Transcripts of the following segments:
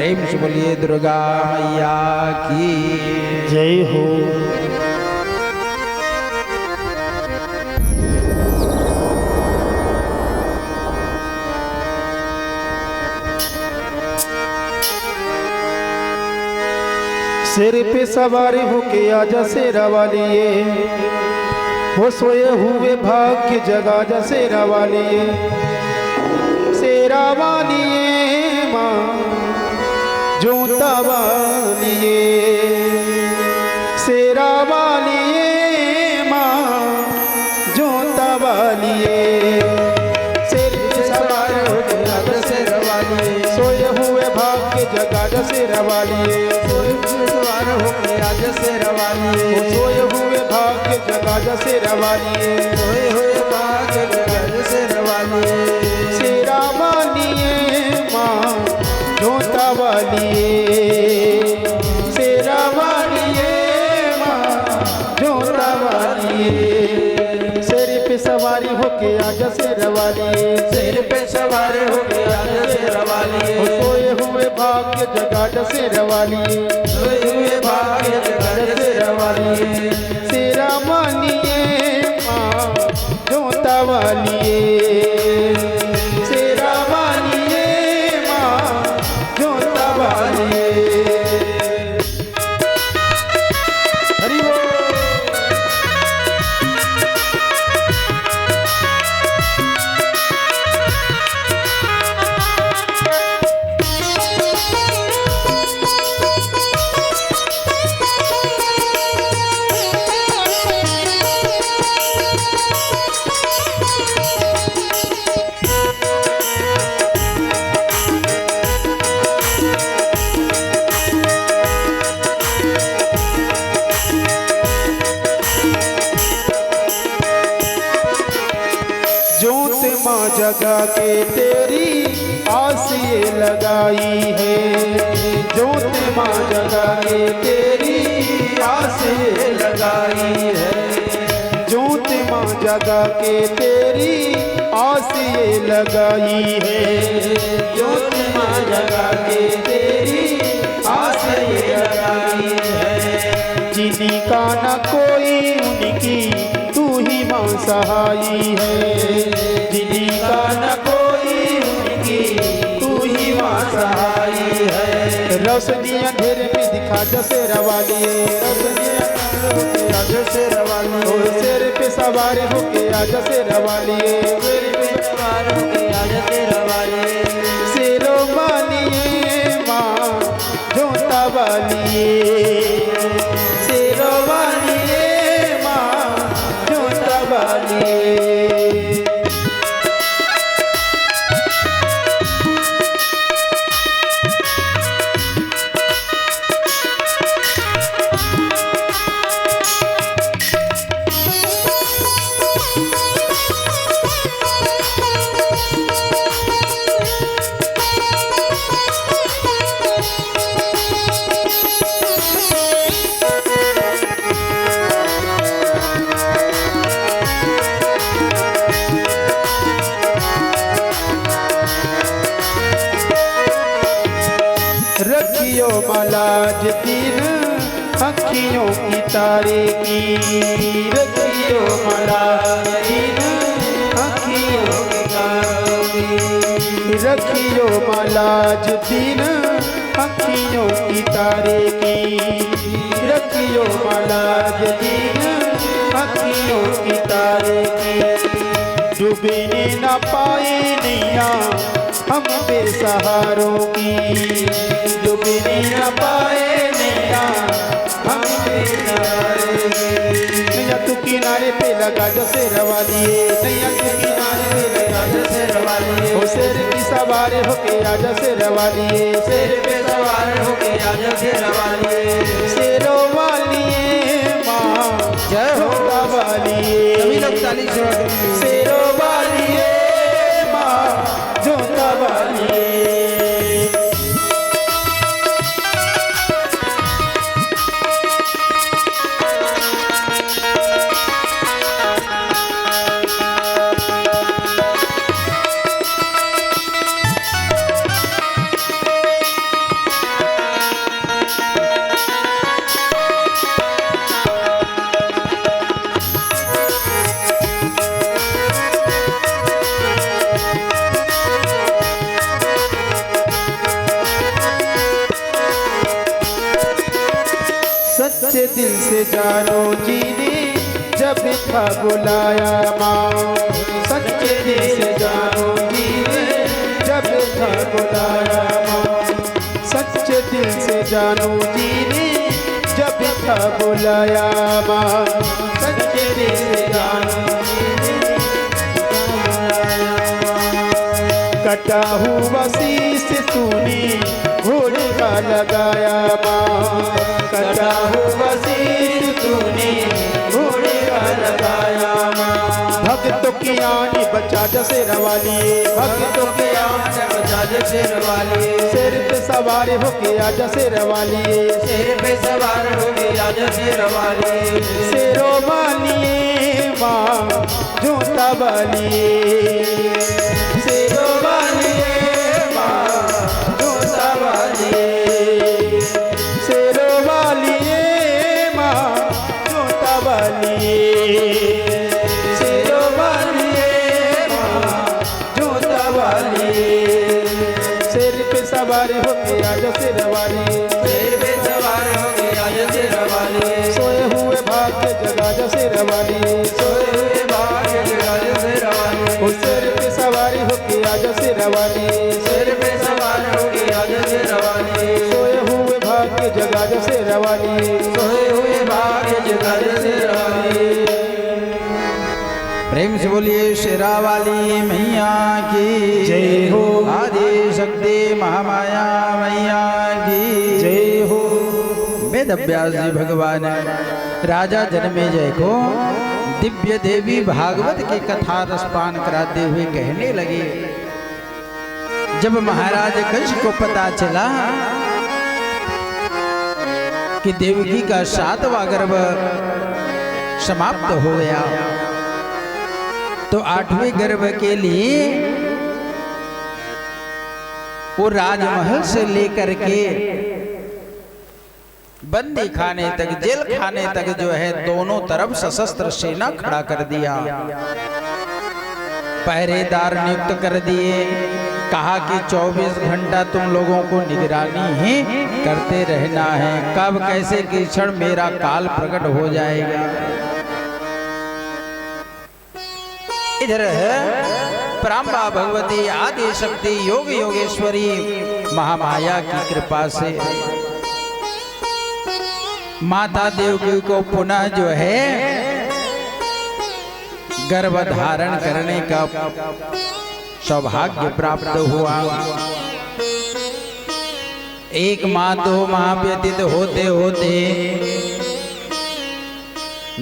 प्रेम से बोलिए दुर्गा मैया की जय हो। सिर पे सवार होके आजा शेरा वालिए, हो सोए हुए भाग्य जगा जा शेरा वालिए। शेरा वालिए माँ जोता वालिए, शेरा वालिए माँ जोता वालिए। सिर पे सवार होके आजा शेरा वालिए, सोए हुए भाग्य जगा जा शेरा वालिए। आज से रवालिए सोए हुए भाग्य जगा जा शेरा वालिए, सोए हुए भाग्य जगा से रवालिए। शेरा वालिए माँ जोता वालिए, शेरा वालिए माँ जोता वालिए। शेर पे सवारी होके आजा शेरा वालिए, सिर पे सवार होके आज से रवालिए सोए हुए भाग्य जगा जा शेरा वालिए, सोए हुए भाग्य जगा से रवालिए। शेरा वालिए माँ जोता वालिए, शेरा वालिए माँ जोता वालिए। हरि बोल। जोत माँ जगा के तेरी आस ये लगाई है, जोत माँ जगा के तेरी आस ये लगाई है, जोत माँ जगा के तेरी आस ये लगाई है, जोत माँ जगा के तेरी आस ये लगाई है। जिन्हीं का न कोई उनकी तू ही माँ सहाई है, जिन्हीं का न कोई उनकी तू ही माँ सहाई है। रोशनी अंधेरे में दिखा जा शेरा वालिए, रोशनी आज से रवालिए और शेर पे सवार होके आजा शेरा वालिए, सिर पे सवार होके आज से रवालिए शेरो वालिए माँ जोता वालिए, शेरो वालिए माँ जोता वालिए। रखियो मलाज दिन अखियों की तारे की, रखियो मलाज दिन अखियों की तारे की, रखियो मलाज दिन अखियों की तारे की, रखियो मलाज दिन अखियों की तारे की। डूबने न पाए नैया हम बेसहारों की, डूबने न पाए नैया हम बेसहारों की। नैया तू किनारे पे लगा जो शेरा वालिए, नैया तू किनारे पे लगा जो शेरा वालिए। ओ शेर की सवार होके आजा शेरा वालिए, सिर पे सवार होके आज से रवालिए शेरो वालिए माँ जय हो। जोता वालिए, सभी लोग ताली से शेरो वालिए माँ जोता वालिए। सच्चे दिल से जानो जी ने जब था बुलाया माँ। सच्चे दिल से जानो जी ने जब था बुलाया माँ। सच्चे दिल से जानो जी ने जब था बुलाया माँ। सच्चे दिल से जानो जी ने कटा हुआ शीश तूने घोड़े का लगाया माँ। कटा हुआ शीश तूने घोड़े का लगाया माँ। भक्तों की आन बचा जा शेरवाली, भक्तों की आन बचा जा शेरवाली। शेर पे सवार होके आजा शेरवाली, शेर पे सवार होके आजा शेरवाली। शेरों वाली माँ जोता वाली, शेरों वाली माँ जोता वाली। शेरों वाली माँ जोता वाली, शेरों वाली माँ जोता वाली। शेर पे सवार होके आजा शेरवाली, शेर पे सवार होके आजा शेरवाली। सोए हुए भाग्य जगा जा शेरवाली, सोए हुए भाग्य जगा जा शेरवाली। शेर पे सवारी होके आजा शेरवाली, शेर पे सवार होके आजा शेरवाली। सोए हुए भाग्य जगा जा शेरवाली, सोए हुए भाग्य जगा जा शेरवाली। प्रेम से बोलिए शेरावाली मैया की जय हो। आदि शक्ति महामाया मैया की जय हो। वेद व्यास जी भगवान राजा जनमेजय को दिव्य देवी भागवत की कथा रसपान कराते हुए कहने लगे। जब महाराज कंस को पता चला कि देवकी का 7वां गर्भ समाप्त हो गया, तो 8वें गर्भ के लिए वो राजमहल से लेकर के बंदी खाने तक, जेल खाने तक जो है दोनों तरफ सशस्त्र सेना खड़ा कर दिया। पहरेदार नियुक्त कर दिए। कहा कि 24 घंटा तुम लोगों को निगरानी ही करते रहना है, कब कैसे किस क्षण मेरा काल प्रकट हो जाएगा। इधर पराम्बा भगवती आदि शक्ति योग योगेश्वरी महामाया की कृपा से माता देवकी को पुनः जो है गर्भ धारण करने का सौभाग्य प्राप्त हुआ। 1 माह 2 माह व्यतीत होते होते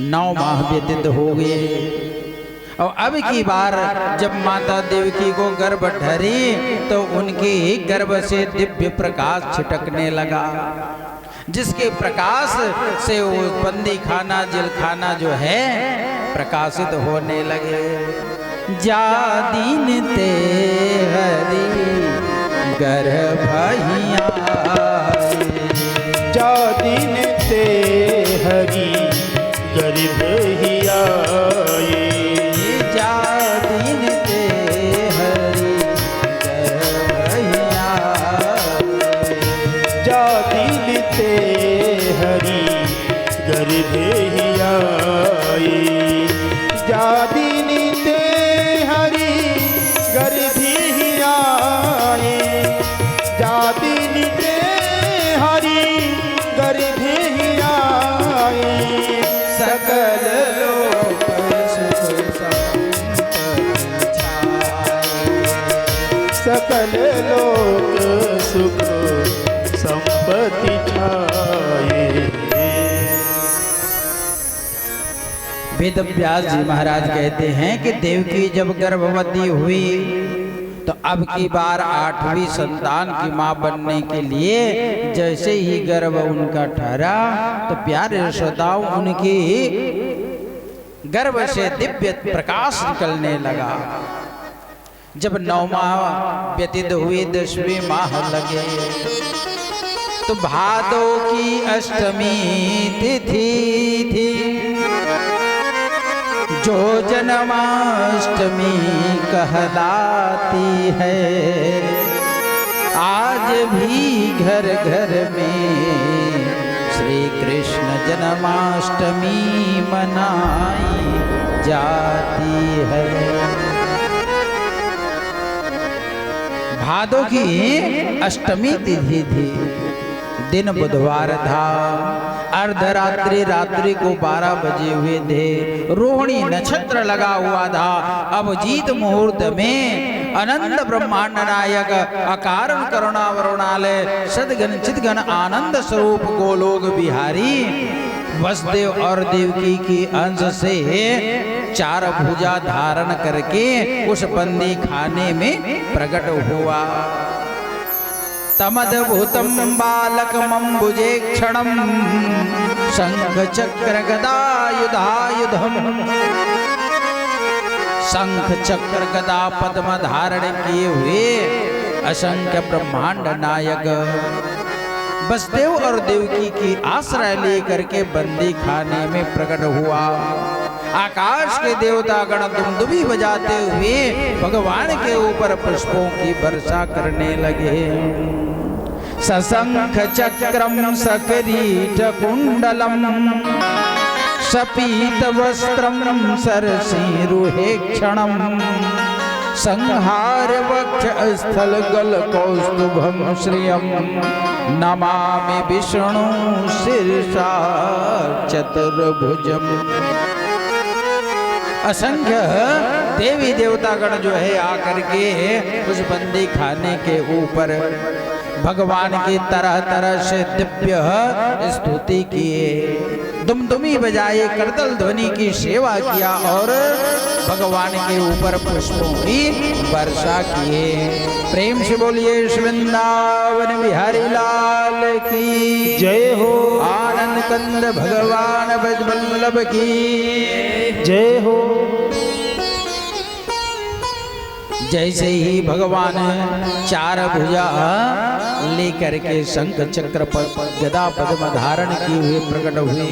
9 माह व्यतीत हो गए। और अब की बार जब माता देवकी को गर्भ धरी तो उनके गर्भ से दिव्य प्रकाश छिटकने लगा, जिसके प्रकाश से वो बंदी खाना जेल खाना जो है प्रकाशित होने लगे। जा दीन ते हरि गर्भहिया, जा दीन ते हरि गर्भहिया। जा दीन ते हरि गर्भहिया, जा दीन ते हरि गर्भहिया। जा दीन ते हरि गर्भहिया। जा दीन ते हरि गर्भहिया। सकल लोक सुख संपत्ति छाए, सकल लोक सुख संपत्ति छाए। वेद व्यास जी महाराज कहते हैं कि देवकी जब गर्भवती हुई तो अब की बार 8वीं संतान की मां बनने के लिए जैसे ही गर्भ उनका ठहरा तो प्यारे श्रोताओं उनकी गर्भ से दिव्य प्रकाश निकलने लगा। जब 9 माह व्यतीत हुए 10वें माह लगे तो भादो की अष्टमी तिथि थी, जो जन्माष्टमी कहलाती है। आज भी घर घर में श्री कृष्ण जन्माष्टमी मनाई जाती है। भादों की अष्टमी तिथि थी, दिन बुधवार था, अर्धरात्रि रात्रि को 12 बजे हुए थे, रोहिणी नक्षत्र लगा हुआ था। अभिजीत मुहूर्त में अनंत ब्रह्मांड नायक अकारण करुणा वरुणालय सदगन चिदगन आनंद स्वरूप गोलोक बिहारी वसुदेव और देवकी की अंश से 4 भुजा धारण करके उस बंदी खाने में प्रकट हुआ। तमद्भुतं बालकमंबुजे क्षणं शंख चक्र गदायुधायुधम् शंख चक्र गदा पद्म धारण किए हुए असंख्य ब्रह्मांड नायक वसुदेव और देवकी की आश्रय लेकर के बंदी खाने में प्रकट हुआ। आकाश के देवता गण दुमदुमी बजाते हुए भगवान के ऊपर पुष्पों की वर्षा करने लगे। सशंख चक्रम सकरीट कुंडलम सपीत वस्त्रम सरसीरुहे क्षणम संहार वक्ष स्थल गल कौस्तुभम श्रियम नमामि विष्णु शीर्षा चतुर्भुजम। असंख्य देवी देवतागण जो है आकर के उस बंदी खाने के ऊपर भगवान की तरह तरह से दिव्य स्तुति किए, दुमदुमी बजाए, करतल ध्वनि की सेवा किया और भगवान के ऊपर पुष्पों की वर्षा किए। प्रेम से बोलिए वृंदावन बिहारी लाल की जय हो। आनंद कंद भगवान ब्रजवल्लभ की जय हो। जैसे ही भगवान 4 भुजा लेकर के शंख चक्र पर गदा पद्म धारण किए हुए प्रकट हुए,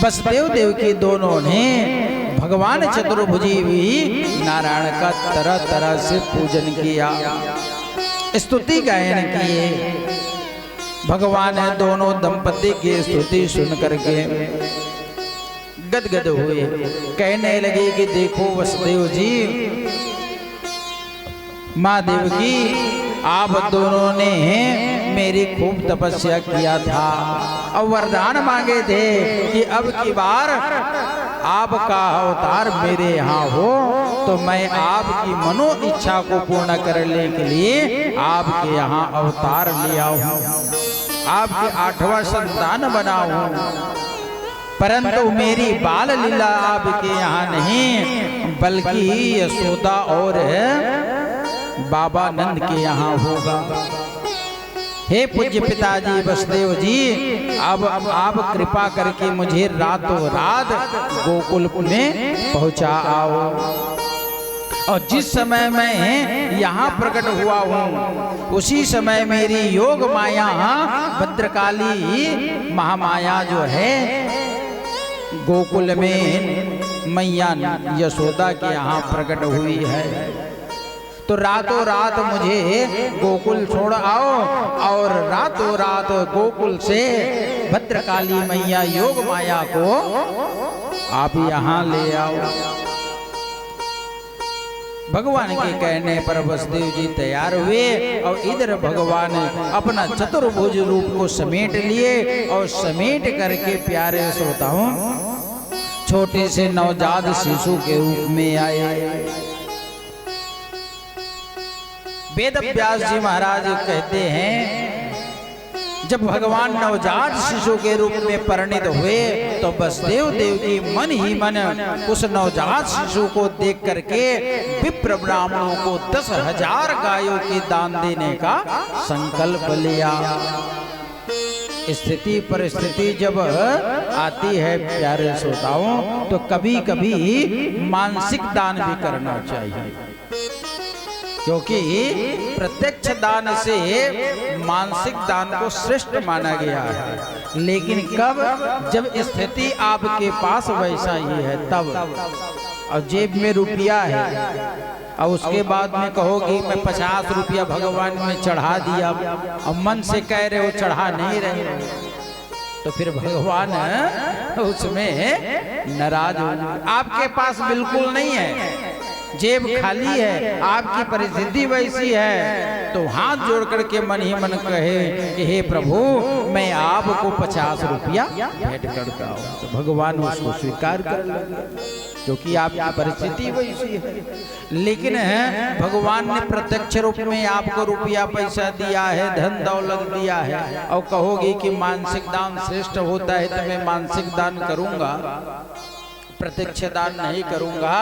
वसुदेव देवकी दोनों ने भगवान चतुर्भुजी भी नारायण का तरह तरह से पूजन किया, स्तुति गायन किए। भगवान दोनों दंपति की स्तुति सुन करके गदगद हुए, कहने लगे कि देखो वसुदेव जी, माँ देवकी, आप दोनों ने मेरी खूब तपस्या किया था और वरदान मांगे थे कि अब की बार आपका अवतार मेरे यहाँ हो तो मैं आपकी मनो इच्छा को पूर्ण करने के लिए आपके यहाँ अवतार लिया हूँ, आपके 8वां संतान बना हूँ। परंतु मेरी बाल लीला आपके यहाँ नहीं बल्कि यशोदा और बाबा नंद के यहाँ होगा। हे पूज्य पिताजी वसुदेव जी, अब आप कृपा करके मुझे रातों रात गोकुल में पहुँचा आओ। और जिस समय मैं यहाँ प्रकट हुआ हूँ उसी समय मेरी योग माया भद्रकाली महामाया जो है गोकुल में मैया यशोदा के यहाँ प्रकट हुई है। तो रातों रात मुझे गोकुल छोड़ आओ और रातों रात गोकुल से भद्रकाली मैया योग माया को आप यहाँ ले आओ। भगवान के कहने पर वसुदेव जी तैयार हुए और इधर भगवान अपना चतुर्भुज रूप को समेट लिए और समेट करके प्यारे श्रोताओं छोटे से नवजात शिशु के रूप में आए। वेद व्यास जी महाराज कहते हैं जब भगवान नवजात शिशु के रूप में परिणित हुए तो वसुदेव देव की मन ही मन उस नवजात शिशु को देख करके विप्र ब्राह्मणों को 10,000 गायों की दान देने का संकल्प लिया। स्थिति परिस्थिति जब आती है प्यारे श्रोताओं तो कभी कभी मानसिक दान भी करना चाहिए, क्योंकि प्रत्यक्ष दान से मानसिक दान को श्रेष्ठ माना गया है। लेकिन कब, जब स्थिति आपके पास वैसा ही है तब। और जेब में रुपया है और उसके बाद में कहोगी मैं 50 रुपया भगवान में चढ़ा दिया और मन से कह रहे हो चढ़ा नहीं रहे, तो फिर भगवान उसमें नाराज हो जाए। आपके पास बिल्कुल नहीं है, जेब खाली है, आपकी परिस्थिति वैसी है, तो हाथ जोड़ करके मन ही मन कहे कि हे प्रभु मैं आपको 50 रुपया भेंट करता हूँ, तो भगवान उसको स्वीकार कर लेंगे क्योंकि आपकी परिस्थिति वैसी है। लेकिन भगवान ने प्रत्यक्ष रूप में आपको रुपया पैसा दिया है, धन दौलत दिया है, और कहोगे कि मानसिक दान श्रेष्ठ होता है तो मैं मानसिक दान करूंगा, प्रत्यक्ष दान नहीं करूंगा,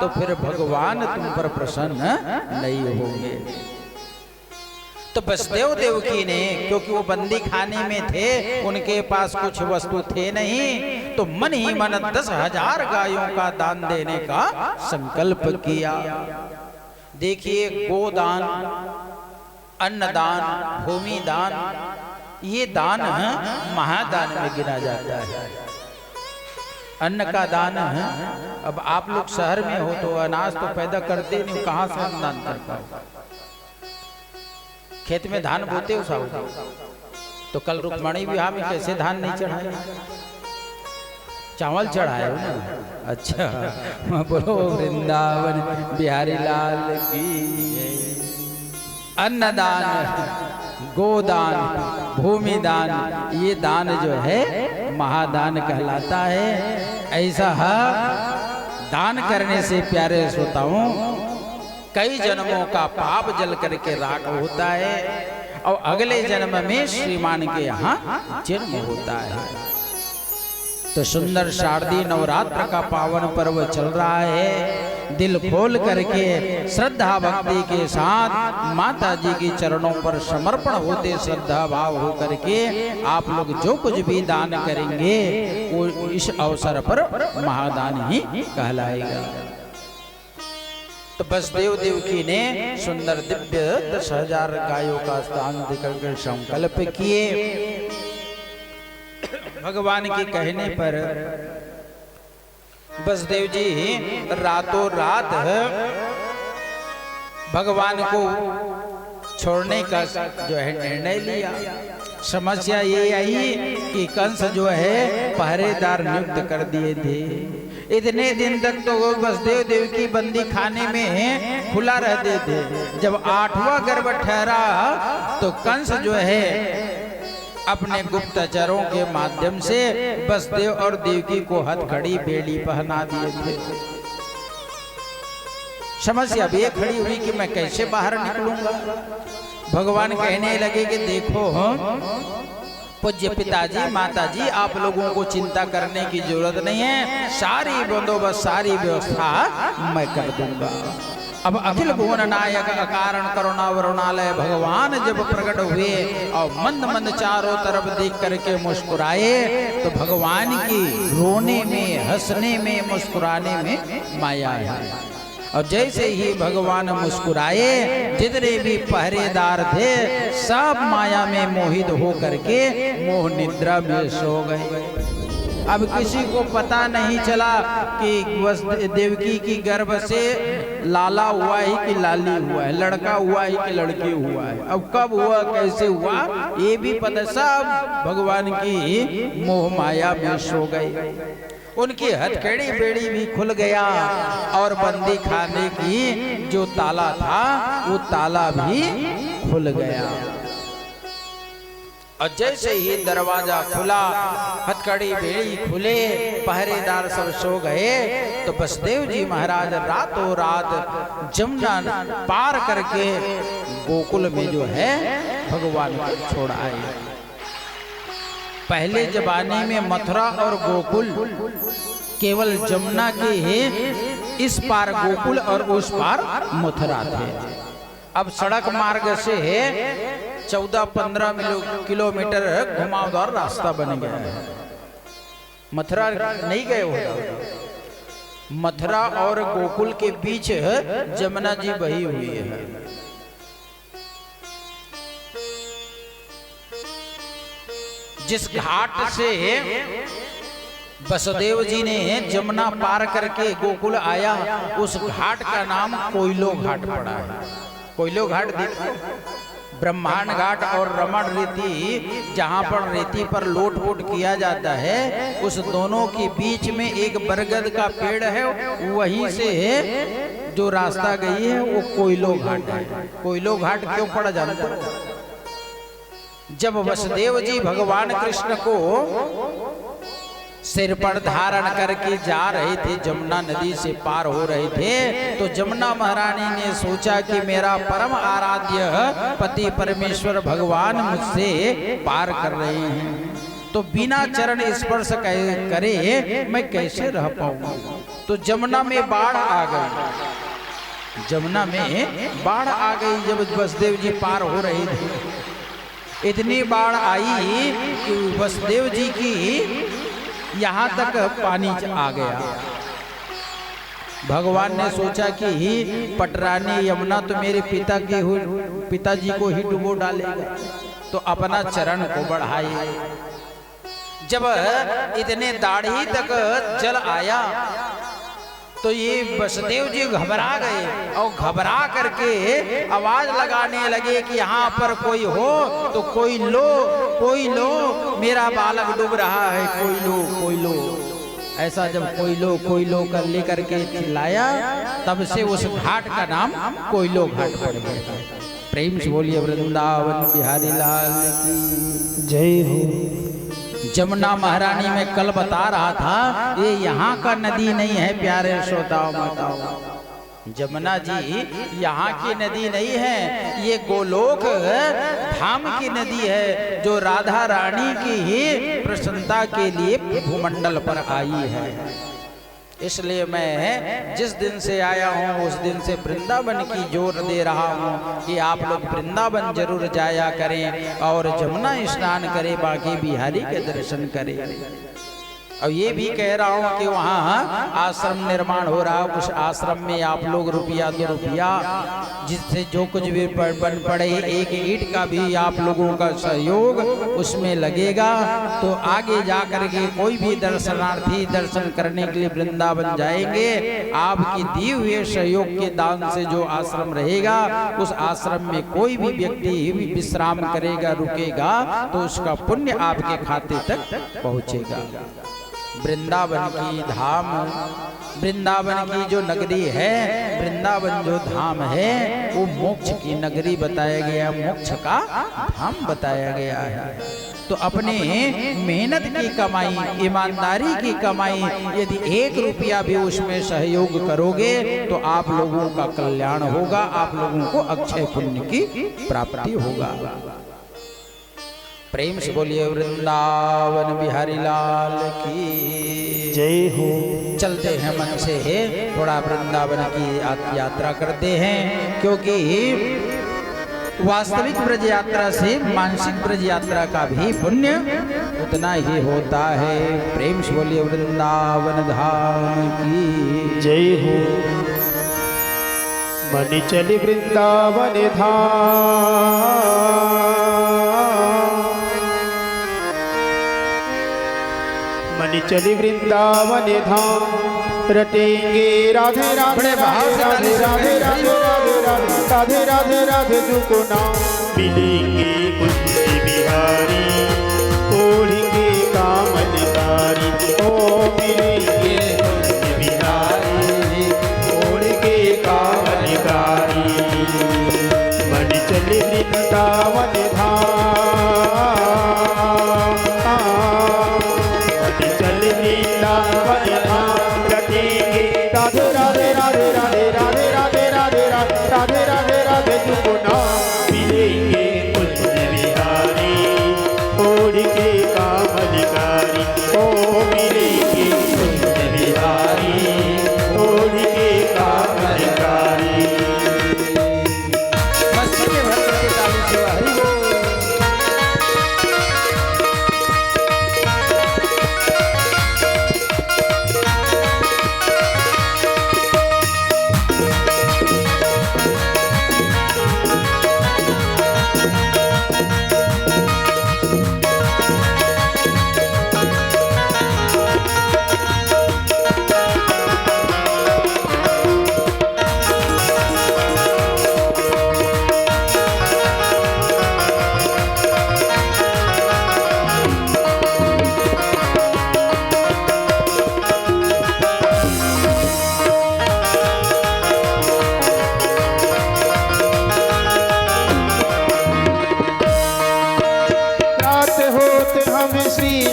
तो फिर भगवान तुम पर प्रसन्न नहीं होंगे। तो वसुदेव देवकी ने, क्योंकि वो बंदी खाने में थे, उनके पास कुछ वस्तु थे नहीं, तो मन ही मन 10,000 गायों का दान देने का संकल्प किया। देखिए, गोदान, अन्नदान, भूमि दान, ये दान महादान में गिना जाता है। अन्न का दान है। अब आप लोग शहर में हो तो अनाज तो पैदा करते नहीं, कहाँ से अन्नदान कर पाओ? खेत में धान बोते हो साहब, तो कल रुक्मणी विवाह में कैसे धान नहीं चढ़ाए? चावल चढ़ाए हो ना। अच्छा, बोलो वृंदावन बिहारी लाल की। अन्नदान, गोदान, भूमि दान, ये दान जो है महादान कहलाता है। ऐसा दान करने से प्यारे श्रोताओं कई जन्मों का पाप जल करके राख होता है और अगले जन्म में श्रीमान के यहाँ जन्म होता है। तो सुंदर शारदीय नवरात्र का पावन पर्व चल रहा है। दिल खोल करके श्रद्धा भक्ति के साथ माता जी के चरणों पर समर्पण होते श्रद्धा भाव हो करके आप लोग जो कुछ भी दान करेंगे वो इस अवसर पर महादान ही कहलाएगा। तो वसुदेव देवकी ने सुंदर दिव्य 10,000 गायों का दान देकर संकल्प किए। भगवान के कहने पर वसुदेव जी रातों रात भगवान को छोड़ने का जो है निर्णय लिया। समस्या ये आई कि कंस जो है पहरेदार नियुक्त कर दिए थे। इतने दिन तक तो वो वसुदेव देवकी बंदी खाने में खुला रहते थे। जब 8वां गर्भ ठहरा तो कंस जो है अपने गुप्तचरों के माध्यम से वसुदेव और देवकी को हथकड़ी बेड़ी पहना दिए थे। समस्या भी खड़ी हुई कि मैं कैसे बाहर निकलूंगा। भगवान कहने लगे कि देखो पूज्य पिताजी माताजी, आप लोगों को चिंता करने की जरूरत नहीं है, सारी बंदोबस्त सारी व्यवस्था मैं कर दूंगा। अब अखिल भुवन नायक अकारण करुणा वरुणालय भगवान जब प्रकट हुए और मंद मंद चारों तरफ देख करके मुस्कुराए, तो भगवान की रोने में, हंसने में, मुस्कुराने में माया है। और जैसे ही भगवान मुस्कुराए, जितने भी पहरेदार थे सब माया में मोहित हो करके मोह निद्रा में सो गए। अब किसी को पता नहीं चला कि देवकी की गर्भ से लाला हुआ है कि लाली हुआ है, लड़का हुआ है कि लड़की हुआ है, अब कब हुआ कैसे हुआ ये भी पता, सब भगवान की मोह माया में सो गए। उनकी हथकड़ी बेड़ी भी खुल गया और बंदी खाने की जो ताला था वो ताला भी खुल गया। और जैसे ही दरवाजा खुला, हथकड़ी बेड़ी खुले, पहरेदार सब सो गए, तो वसुदेव जी महाराज रातों रात जमुना पार करके गोकुल में जो है भगवान को छोड़ आए। पहले जमाने में मथुरा और गोकुल केवल जमुना के ही इस पार गोकुल और उस पार मथुरा थे। अब सड़क मार्ग से 14-15 किलोमीटर घुमावदार रास्ता बन गया है। मथुरा नहीं गए हो, मथुरा और गोकुल के बीच जमुना जी बही हुई है। जिस घाट से वसुदेव जी ने जमुना पार करके गोकुल आया, उस घाट का नाम कोयलो घाट पड़ा है। कोयलो घाट देखो, ब्रह्मांड घाट और रमण रेती, जहाँ पर रेती पर लोट पोट किया जाता है, उस दोनों के बीच में एक बरगद का पेड़ है। वहीं से जो रास्ता गई है वो कोयलो घाट है। कोयलो घाट क्यों पड़ा जानते हो? जब वसुदेव जी भगवान कृष्ण को सिर पर धारण करके जा रहे थे, जमुना नदी से पार हो रहे थे, तो जमुना महारानी ने सोचा कि मेरा परम आराध्य पति परमेश्वर भगवान मुझसे पार कर रहे हैं, तो बिना चरण स्पर्श करे मैं कैसे रह पाऊंगा। तो जमुना में बाढ़ आ गई, जमुना में बाढ़ आ गई। जब वसुदेव जी पार हो रहे थे, इतनी बाढ़ आई कि वसुदेव जी की यहाँ तक पानी आ गया। भगवान ने सोचा कि पटरानी यमुना तो मेरे पिताजी को ही डुबो डालेगा, तो अपना चरण को बढ़ाए। जब इतने दाढ़ी तक जल आया तो ये वसुदेव जी घबरा गए और घबरा करके आवाज लगाने लगे कि यहाँ पर कोई हो तो कोई लो, कोई लो, मेरा बालक डूब रहा है, कोई लो, कोई लो। ऐसा जब कोई लो कर लेकर के चिल्लाया, तब से उस घाट का नाम कोयलो घाट पड़ गया। प्रेम से बोलिए वृंदावन बिहारी लाल की जय हो। जमुना महारानी में कल बता रहा था, ये यहाँ का नदी नहीं है प्यारे श्रोताओं माताओं। जमुना जी यहाँ की नदी नहीं है, ये गोलोक धाम की नदी है, जो राधा रानी की ही प्रसन्नता के लिए भूमंडल पर आई है। इसलिए मैं जिस दिन से आया हूँ उस दिन से वृंदावन की जोर दे रहा हूँ कि आप लोग वृंदावन जरूर जाया करें और जमुना स्नान करें, बाकी बिहारी के दर्शन करें। और ये भी कह रहा हूँ कि वहाँ आश्रम निर्माण हो रहा है, उस आश्रम में आप लोग रुपया 2 रुपया जिससे जो कुछ भी बन पड़े, एक ईंट का भी आप लोगों का सहयोग उसमें लगेगा, तो आगे जा करके कोई भी दर्शनार्थी दर्शन करने के लिए वृंदावन जाएंगे। आपकी दिए हुए सहयोग के दान से जो आश्रम रहेगा, उस आश्रम में कोई भी व्यक्ति विश्राम करेगा, रुकेगा, तो उसका पुण्य आपके खाते तक पहुँचेगा। वृंदावन की धाम, वृंदावन की जो नगरी है, वृंदावन जो धाम है, वो मोक्ष की नगरी बताया गया, मोक्ष का धाम बताया गया है। तो अपने मेहनत की कमाई, ईमानदारी की कमाई, यदि 1 रुपया भी उसमें सहयोग करोगे तो आप लोगों का कल्याण होगा, आप लोगों को अक्षय पुण्य की प्राप्ति होगा। प्रेम से बोलिए वृंदावन बिहारी लाल की जय हो। चलते हैं मन से थोड़ा वृंदावन की यात्रा करते हैं, क्योंकि वास्तविक ब्रज यात्रा से मानसिक ब्रज यात्रा का भी पुण्य उतना ही होता है। प्रेम से बोलिए वृंदावन धाम की जय हो। मन चली वृंदावन धाम, मन चली वृंदावन धाम, रटेंगे राधे राधे राधे राधे राधे राधे राधे राधे राधे तुमको नाम, मिलेंगे कुंज बिहारी, ओढ़ेंगे कामनकारी, ओ मिलेंगे कुंज बिहारी, ओढ़ेंगे कामनकारी। मन चले वृंदावन धाम, राधे राधे राधे राधे राधे राधे राधे राधे राधे राधे तुमको नाम, मिलेंगे कुंज बिहारी, ओढ़ के कामनकारी, ओ मिलेंगे कुंज बिहारी, ओढ़ के कामनकारी। मस्ती में भर करके ताली से हरि बोल।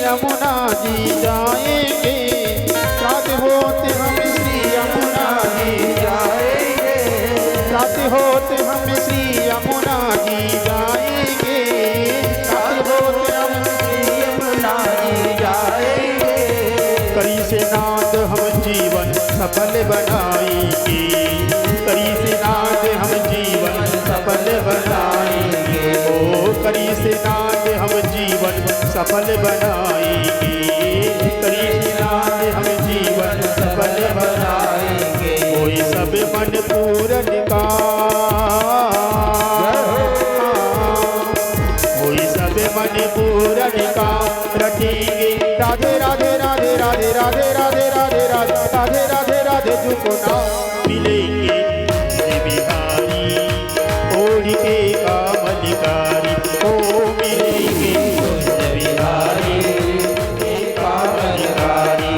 यमुना जी जाएंगे, रात होते हम श्री यमुना जी जाएंगे, रात होते हम श्री यमुना जी जाएंगे, रात होते हम श्री यमुना जी जाएंगे। करी से नाद हम जीवन सफल बनाएंगे, करी से नाद हम जीवन सफल बनाएंगे, ओ करी से नाद हम जीवन सफल बनाएंगे, करी से नाद हम जीवन सफल बनाएंगे। कोई सब मन पूरन का, कोई सब मन पूरन का रटेंगे। राधे राधे राधे राधे राधे राधे राधे राधे राधे राधे राधे जुको नाम मिलेंगे बिहारी, ओढ़ के कामलिकारी ओ मिलेंगे बिहारी कामलिकारी।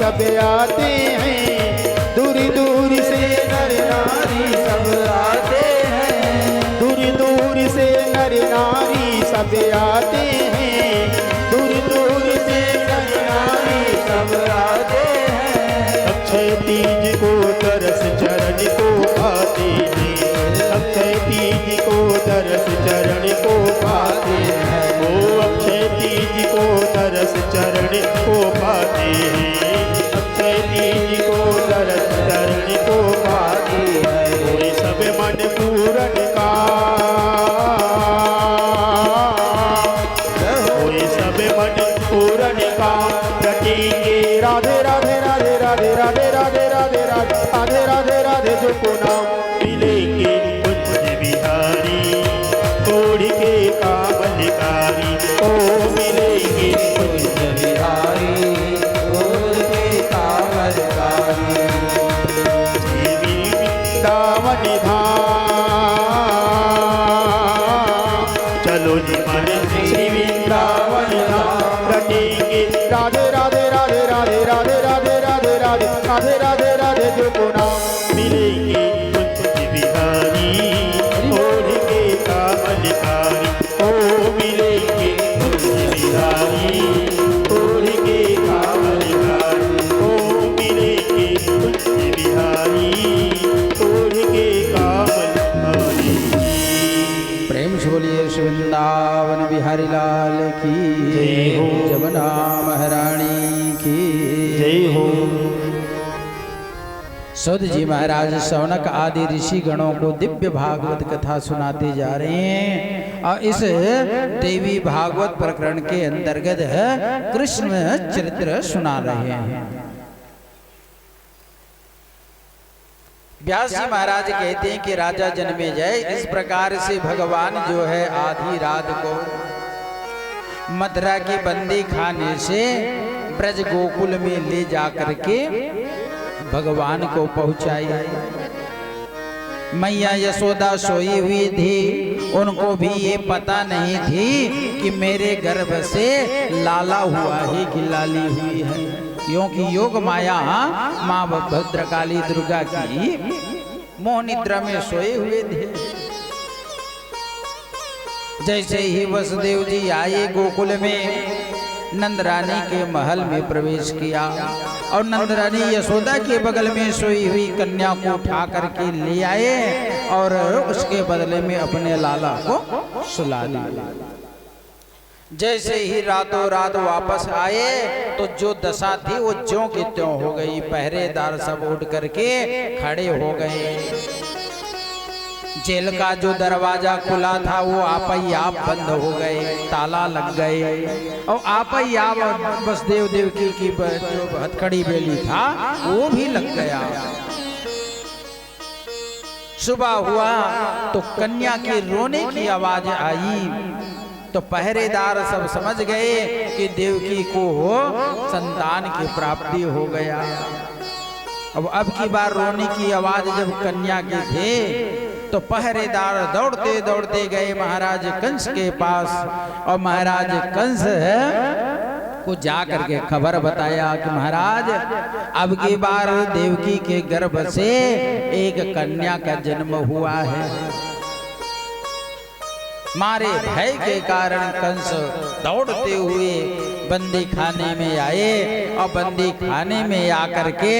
सब आते हैं, दूर दूर से नर नारी सब आते हैं, दूर दूर से नर नारी सब आते हैं, दूर दूर से नर नारी सब आते हैं। अक्षय तीज को तरस चरण को पाते हैं, अक्षय तीज को तरस चरण को पाते हैं, ओ अक्षय तीज को तरस चरण को पाते हैं, तीज को तरस चरण को पाती है। कोई सब मन पूरन का, कोई सब मन पूरन का रटेंगे। राधे राधे राधे राधे राधे राधे राधे राधे राधे राधे जो को नाम मिलेंगे कुंज बिहारी, ओढ़ के कामलिकारी ओ मिलेंगे कुंज बिहारी, वृंदावन धाम चलो जी मन श्री वृंदावन धाम रटेंगे। राधे राधे राधे राधे राधे राधे राधे राधे राधे राधे राधे जो को नाम मिलेंगे कुंज बिहारी, ओढ़ के कामलिकारी ओ मिलेंगे कुंज बिहारी, ओढ़ के कामलिकारी ओ मिलेंगे कुंज बिहारी, ओढ़ के कामलिकारी। प्रेम से बोलिए श्री वृंदावन बिहारी लाल की जय हो, जमुना महारानी की जय हो। सुध जी महाराज शौनक आदि ऋषि गणों को दिव्य भागवत कथा सुनाते जा रहे हैं और इस देवी भागवत प्रकरण के अंतर्गत कृष्ण चरित्र सुना रहे हैं। व्यास जी महाराज कहते हैं कि राजा जन्मेजय इस प्रकार से भगवान जो है आधी रात को मथुरा की बंदी खाने से ब्रज गोकुल में ले जाकर के भगवान को पहुंचाई। मैया यशोदा सोई हुई थी, उनको भी ये पता नहीं थी कि मेरे गर्भ से लाला हुआ है कि लाली हुई है, क्योंकि योग माया माँ भद्रकाली दुर्गा की मोह निद्रा में सोए हुए थे। जैसे ही वसुदेव जी आए गोकुल में, नंद रानी के महल में प्रवेश किया और नंद रानी यशोदा के बगल में सोई हुई कन्या को उठा करके ले आए और उसके बदले में अपने लाला को सुला दिया। जैसे ही रातों रात वापस आए तो जो दशा थी वो ज्यों की त्यों हो गई। पहरेदार सब उठ करके खड़े हो गए। जेल का जो दरवाजा खुला था वो आप ही आप बंद हो गए, ताला लग गए, और आप ही आप वसुदेव देवकी की जो हथकड़ी बेली था वो भी लग गया। सुबह हुआ तो कन्या की रोने की आवाज आई, तो पहरेदार सब समझ गए कि देवकी को संतान की प्राप्ति हो गया। अब की बार रोने की आवाज जब कन्या की थे तो पहरेदार दौड़ते दौड़ते गए महाराज कंस के पास, और महाराज कंस को जा करके खबर बताया कि महाराज अब की बार देवकी के गर्भ से एक कन्या का जन्म हुआ है। मारे भय के कारण कंस दौड़ते हुए बंदी खाने में आए, और बंदी खाने में आकर के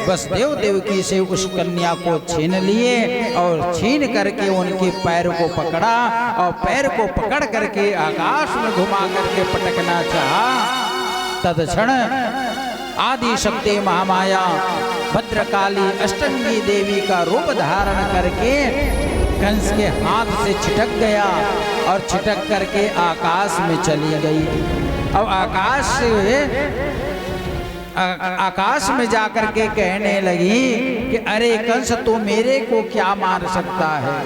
वसुदेव देवकी से उस कन्या को छीन लिए, और छीन करके उनके पैर को पकड़ा, और पैर को पकड़ करके आकाश में घुमा करके पटकना चाहा। तत्क्षण आदि शक्ति महामाया भद्रकाली अष्टंगी देवी का रूप धारण करके कंस के हाथ से छिटक गया, और छिटक करके आकाश में चली गई। अब आकाश में जाकर के कहने लगी कि अरे कंस तू मेरे को क्या मार सकता है,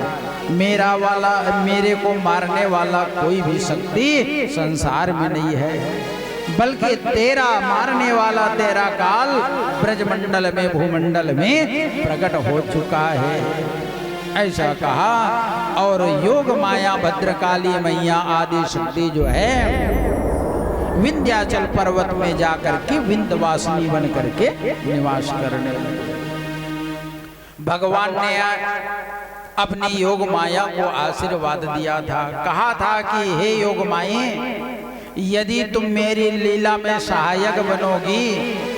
मेरे को मारने वाला कोई भी शक्ति संसार में नहीं है, बल्कि तेरा मारने वाला तेरा काल ब्रजमंडल में भूमंडल में प्रकट हो चुका है, ऐसा कहा। और योग माया भद्रकाली मैया आदि शक्ति जो है विंध्याचल पर्वत में जाकर के विंध्यवासिनी बन करके निवास करने लगी। भगवान ने अपनी योग माया को आशीर्वाद दिया था, कहा था कि हे योग माये, यदि तुम मेरी लीला में सहायक बनोगी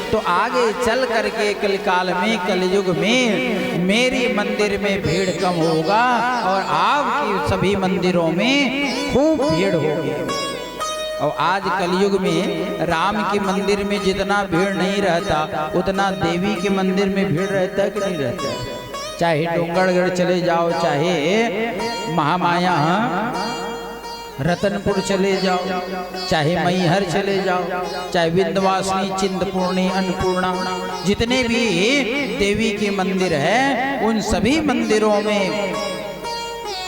तो आगे चल करके कलकाल में कलयुग में मेरी मंदिर में भीड़ कम होगा, और आपकी सभी मंदिरों में खूब भीड़ होगी। और आज कलयुग में राम के मंदिर में जितना भीड़ नहीं रहता उतना देवी के मंदिर में भीड़ रहता है कि नहीं रहता है। चाहे डोंगरगढ़ चले जाओ, चाहे महामाया रतनपुर चले जाओ, चाहे मैहर चले जाओ, चाहे विंध्यवासिनी, चिंतपूर्णी, अन्नपूर्णा, जितने भी देवी के मंदिर हैं उन सभी मंदिरों में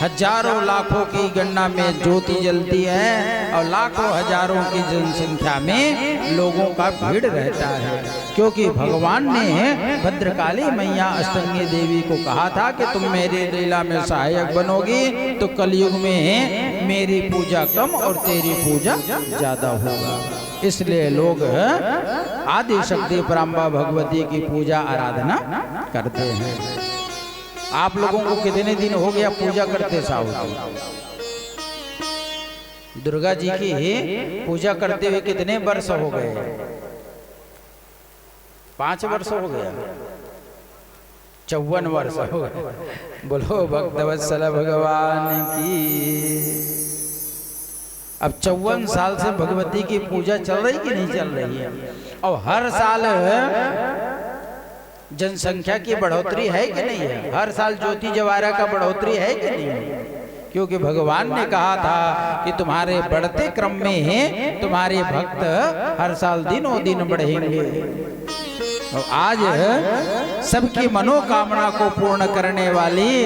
हजारों लाखों की गणना में ज्योति जलती है, और लाखों हजारों की जनसंख्या में लोगों का भीड़ रहता है, क्योंकि भगवान ने भद्रकाली मैया अष्टंगी देवी को कहा था कि तुम मेरी लीला में सहायक बनोगी तो कलयुग में मेरी पूजा कम और तेरी पूजा ज्यादा होगा। इसलिए लोग आदि शक्ति पराम्बा भगवती की पूजा आराधना करते हैं। आप लोगों को कितने दिन हो गया पूजा करते साहब? दुर्गा जी की पूजा करते हुए कितने वर्ष हो गए? 5 वर्ष हो गया, 54 वर्ष हो गए। बोलो भक्तवत्सल भगवान की। अब 54 साल से भगवती की पूजा चल रही कि नहीं चल रही है? और हर साल जनसंख्या की बढ़ोतरी है कि नहीं है? हर साल ज्योति जवारा का बढ़ोतरी है कि नहीं है? क्योंकि भगवान ने कहा था कि तुम्हारे बढ़ते क्रम में तुम्हारे भक्त हर साल दिनों दिन बढ़ेंगे। और आज सबकी मनोकामना को पूर्ण करने वाली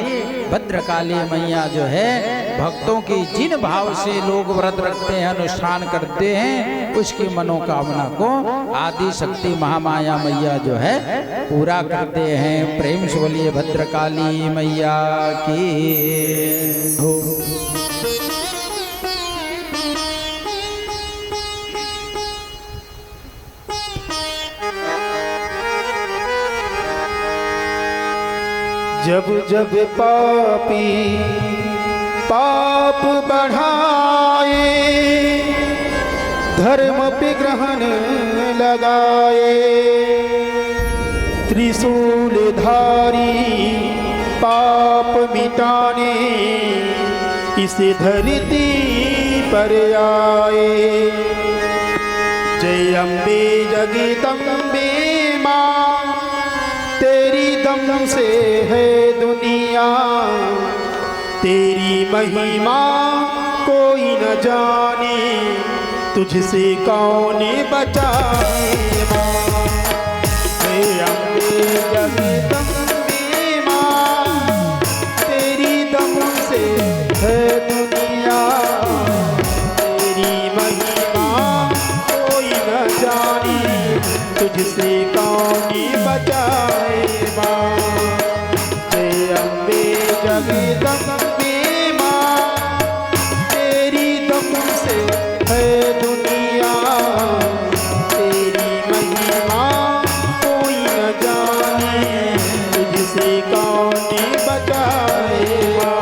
भद्रकाली मैया जो है, भक्तों की जिन भाव से लोग व्रत रखते हैं, अनुष्ठान करते हैं, उसकी मनोकामना को आदि शक्ति महामाया मैया जो है पूरा करते हैं। प्रेम से बोलिए भद्रकाली मैया की हो। जब जब पापी पाप बढ़ाए, धर्म पे ग्रहण लगाए, त्रिशूल धारी पाप मिटाने इस धरती पर आए। जय अम्बे जगदम्बे माँ, तेरी दम से है दुनिया, तेरी महिमा कोई न जाने, तुझसे कौन बचाए माँ। हे अम्बे जगदम्बे माँ, तेरी दम से है दुनिया, तेरी महिमा कोई न जाने, तुझसे कौन बचाए माँ। हे अम्बे जगदम्बे माँ, तेरी दम से है दुनिया, तेरी महिमा कोई न जाने, तुझसे कौन बचाए माँ।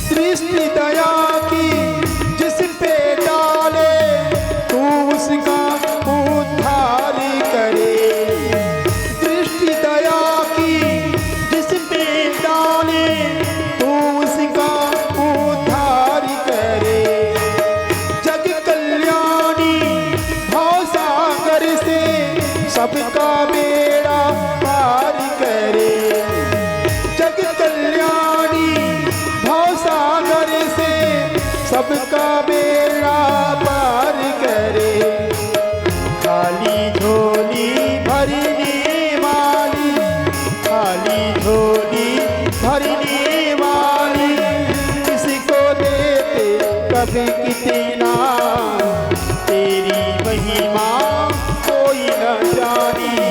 सृष्टि दया की जिस पे डाले, तू उसका उद्धार करे। सृष्टि दया की जिस पे डाले, तू उसका उद्धार करे। जग कल्याणी भवसागर से सबका बेड़ा पार करे। जग कल्याणी भवसागर से सबका बेड़ा पार करे। खाली झोली भरने वाली, खाली झोली भरने वाली, किसको देते कभी कितना, तेरी महिमा कोई न जाने,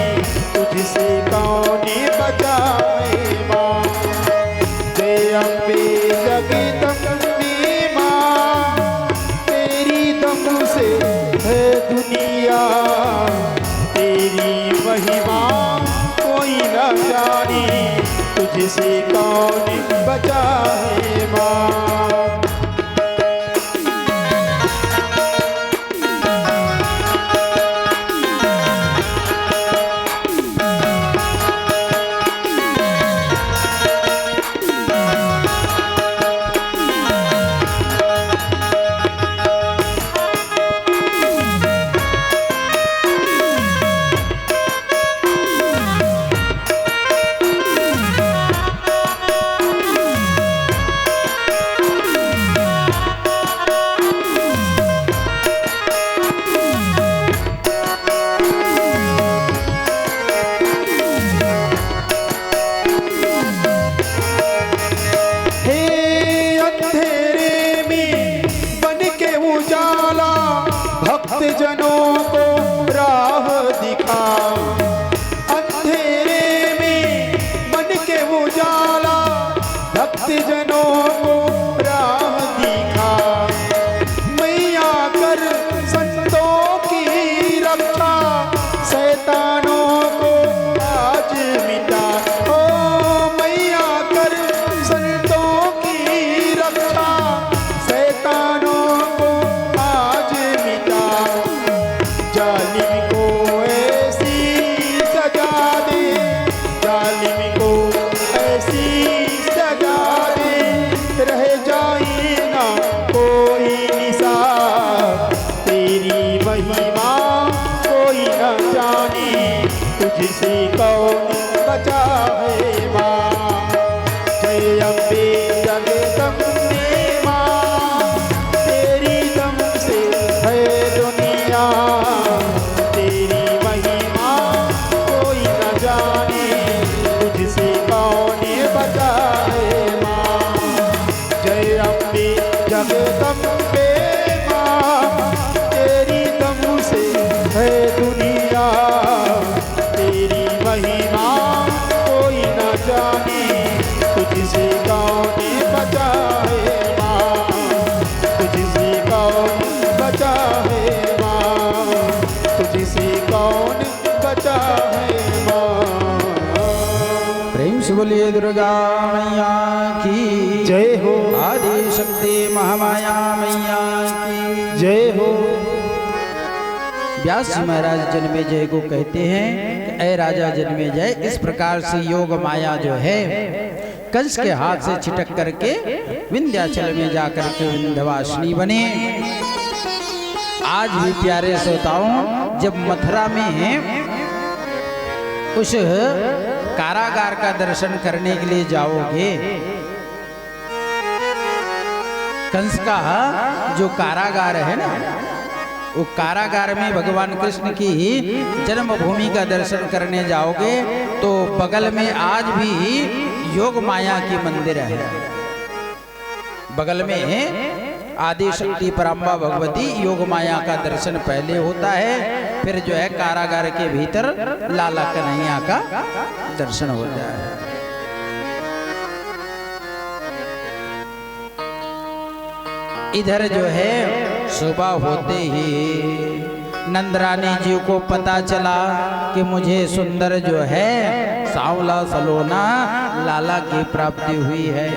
तुझसे कौन बचाए माँ। जय अम्बे जगदम्बे माँ, तेरी दम से है दुनिया, तेरी महिमा कोई न जाने, तुझसे कौन बचाए माँ। भक्त जनों को राह दिखा, अंधेरे में मन के उजाला, भक्त जनों को राह दिखा। मैया कर संतों की रक्षा, शैतानों को आज मिटा। ओ मैया कर संतों की रक्षा, शैतानों को आज मिटा। जालिम को ऐसी सजा दे, जालिम को ऐसी सजा दे, रह जाए ना कोई निशान, तेरी महिमा कोई न जाने, तुझसे कौन बचाए माँ। जय अम्बे जगदम्बे माँ, तेरी दम से है दुनिया, तेरी महिमा कोई न जाने, तुझसे कौन बचाए माँ। जय अम्बे जगदम्बे माँ, तेरी दम से है दुनिया, तेरी महिमा कोई बोलिए दुर्गा मैया की जय हो। आदि शक्ति महामाया मैया की जय हो। व्यास जी महाराज जन्मेजय को कहते हैं कि ऐ राजा जन्मेजय, इस प्रकार से योग माया जो है कंस के हाथ से छिटक करके विंध्याचल में जाकर के विंध्यवासिनी बने। आज भी प्यारे श्रोताओं, जब मथुरा में उस कारागार का दर्शन करने के लिए जाओगे, कंस का जो कारागार है ना, वो कारागार में भगवान कृष्ण की जन्मभूमि का दर्शन करने जाओगे तो बगल में आज भी योग माया की मंदिर है। बगल में आदि शक्ति पराम्बा भगवती योग माया का दर्शन पहले होता है, फिर जो है कारागार के भीतर लाला कन्हैया का दर्शन होता है। इधर जो है सुबह होते ही नंदरानी जी को पता चला कि मुझे सुंदर जो है सांवला सलोना लाला की प्राप्ति हुई है।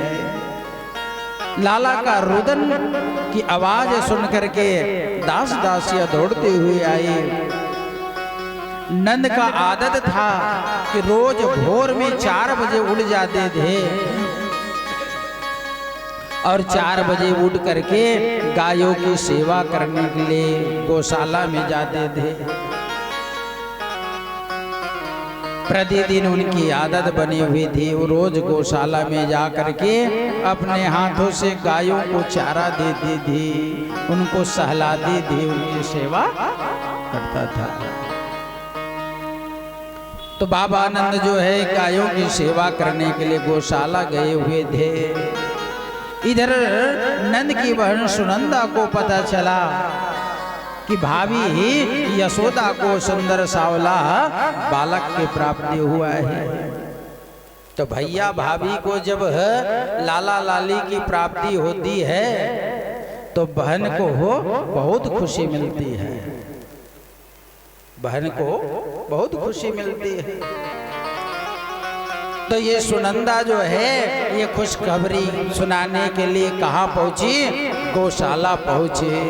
लाला का रुदन की आवाज सुन करके दास दासियां दौड़ते हुए आई। नंद का आदत था कि रोज भोर में 4 बजे उठ जाते थे और 4 बजे उठ करके गायों की सेवा करने के लिए गौशाला में जाते थे। प्रतिदिन उनकी आदत बनी हुई थी, वो रोज गौशाला में जा करके अपने हाथों से गायों को चारा देती थी, उनको सहलाती थी, उनकी सेवा करता था। तो बाबा आनंद जो है गायों की सेवा करने के लिए गौशाला गए हुए थे। इधर नंद की बहन सुनंदा को पता चला कि भाभी यशोदा को सुंदर सावला बालक की प्राप्ति हुआ है। तो भैया भाभी को जब लाला लाली की प्राप्ति होती है तो बहन को बहुत खुशी मिलती है, बहन को बहुत खुशी मिलती है। तो ये सुनंदा जो है ये खुशखबरी सुनाने के लिए कहाँ पहुंची? गौशाला पहुंचे।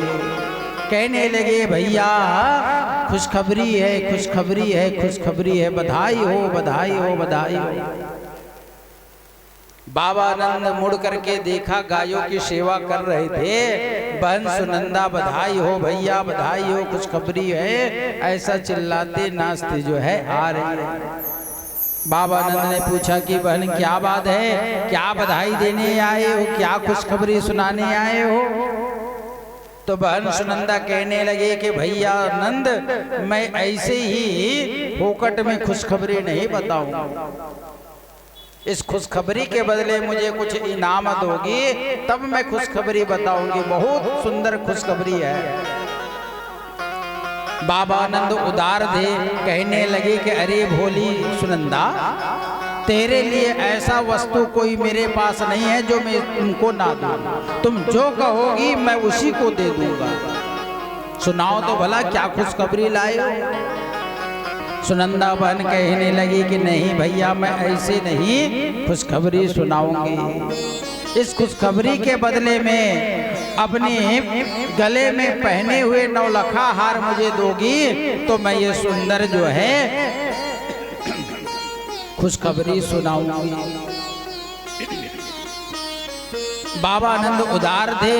कहने लगे भैया खुशखबरी है, खुशखबरी है, खुशखबरी है, बधाई हो, बधाई हो, बधाई हो। बाबा आनंद मुड़ करके देखा, गायों की सेवा कर रहे थे। बहन सुनंदा बधाई हो भैया, बधाई हो, खुशखबरी है, ऐसा चिल्लाते नाचते जो है आ रही है। बाबा आनंद ने पूछा कि बहन क्या बात है, क्या बधाई देने आए हो, क्या खुशखबरी सुनाने आए हो? तो बहन सुनंदा कहने लगे कि भैया नंद, मैं ऐसे ही फोकट में खुशखबरी नहीं बताऊंगा, इस खुशखबरी के बदले मुझे कुछ इनाम दोगी तब मैं खुशखबरी बताऊंगी, बहुत सुंदर खुशखबरी है। बाबा आनंद उदार थे, कहने लगे कि अरे भोली सुनंदा, तेरे लिए ऐसा वस्तु कोई मेरे पास नहीं है जो मैं तुमको ना दूं, तुम जो कहोगी मैं उसी को दे दूंगा। सुनाओ तो भला क्या खुशखबरी लाए हो? सुनंदा बहन कहने लगी कि नहीं भैया मैं ऐसे नहीं खुशखबरी सुनाऊंगी, इस खुशखबरी के बदले में अपने गले में पहने हुए नौलखा हार मुझे दोगी तो मैं ये सुंदर जो है खुशखबरी सुनाऊंगी। बाबा आनंद उदार थे,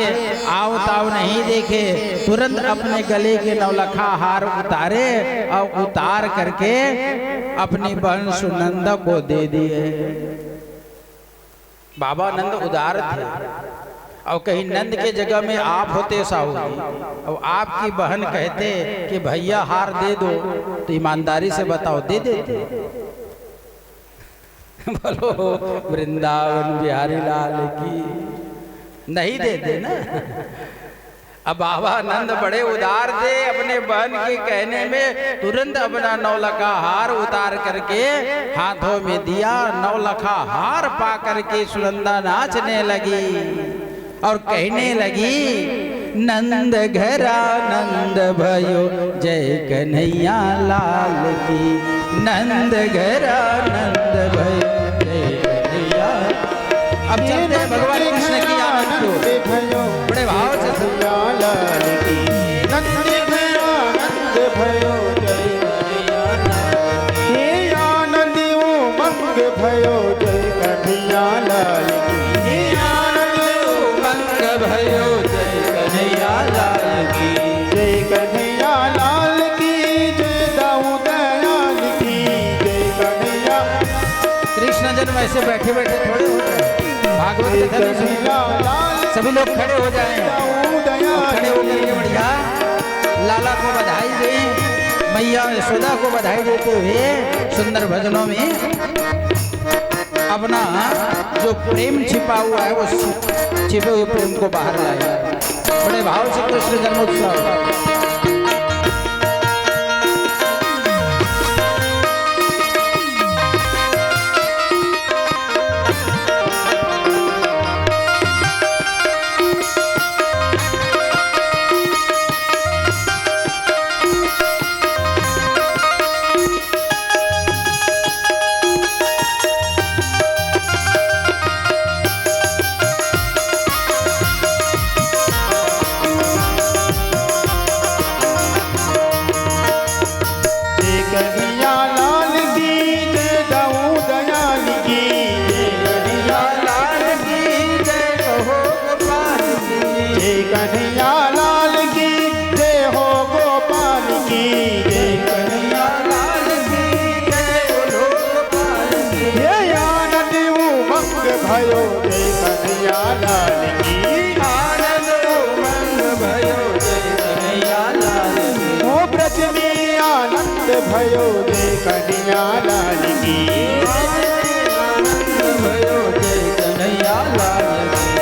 आव ताव नहीं देखे, तुरंत अपने गले के नौलखा हार उतारे और उतार करके अपनी बहन सुनंदा को दे दिए। बाबा आनंद उदार थे और कहीं नंद के जगह में आप होते साहूजी और आपकी बहन कहते कि भैया हार दे दो तो ईमानदारी से बताओ दे देते? बोलो वृंदावन बिहारी लाल की, नहीं देते ना। अब बाबा आनंद बड़े उदार थे, अपने बहन के कहने में तुरंत अपना नौलखा हार उतार करके हाथों में दिया। नौलखा हार पा करके सुनंदा नाचने लगी और कहने लगी नंद घरा नंद भयो जय कन्हैया लाल की, नंद घरा नंद भयो जय उमंग भयो जय कन्हैया लाल की आनंद उमंग भयो जय कन्हैया लाल की जय कन्हैया लाल की जय दाऊ दयाल की जय कन्हैया कृष्ण जन्म ऐसे बैठे बैठे थोड़े हो जाए भागवत कथा में कन्हैया लाल सभी लोग खड़े हो जाएं दाऊ दयाल खड़े होकर के बढ़िया लाला को बधाई दें मैया यशोदा को बधाई देते हुए सुंदर भजनों में अपना जो प्रेम छिपा हुआ है वो छिपे हुए प्रेम को बाहर लाए बड़े भाव से कृष्ण जन्मोत्सव कन्हैया लाल की जय हो गोपाल की जय कन्हैया लाल की जय हो गोपाल की जय आनंद उमंग भयो जय कन्हैया लाल की आनंद उमंग भयो जय कन्हैया लाल की ओ ब्रज में आनंद भयो जय कन्हैया लाल की आनंद भयो जय कन्हैया लाल की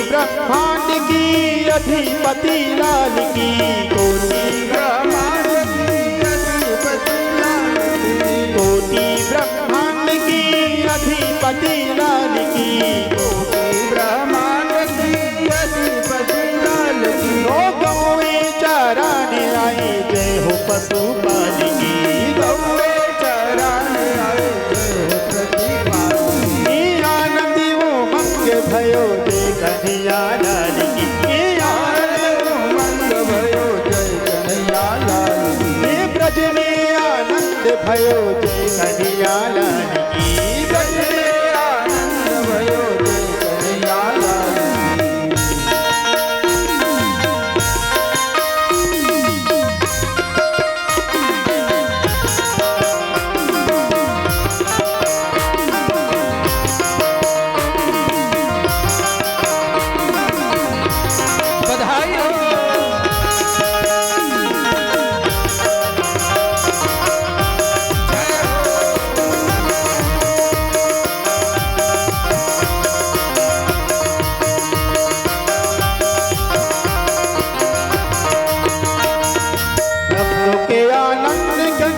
ब्रह्मांड की अधिपति लाल की कोटि ब्रह्मांड की अधिपति लाल की कोटि ब्रह्मांड की अधिपति लाल की कोटि ब्रह्मांड की अधिपति लाल की गौवे चराने आए जय हो पशुपाल की गौवे चराने आए जय हो प्रतिपाल की आनंद उमंग भयो कन्हैया लाल की आनंद उमंग भयो जय कन्हैया लाल की ब्रज में आनंद भयो जय कन्हैया लाल की ब्रज में आनंद भयो जय कन्हैया लाल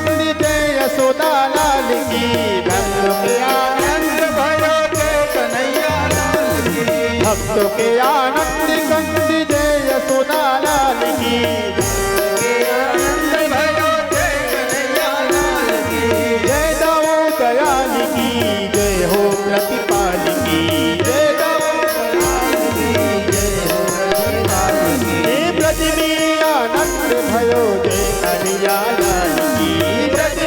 यशोदा लाल की भक्तों के आनंद भयो जय कन्हैया लाल की भक्तों के आनंद कंद जय यशोदा लाल की आनंद भयो जय कन्हैया लाल की जय दाऊ दयाल की जय हो प्रतिपाल की जय दाऊ दयाल की जय हो प्रतिपाल की ब्रज में आनंद भयो जय कन्हैया लाल की ब्रज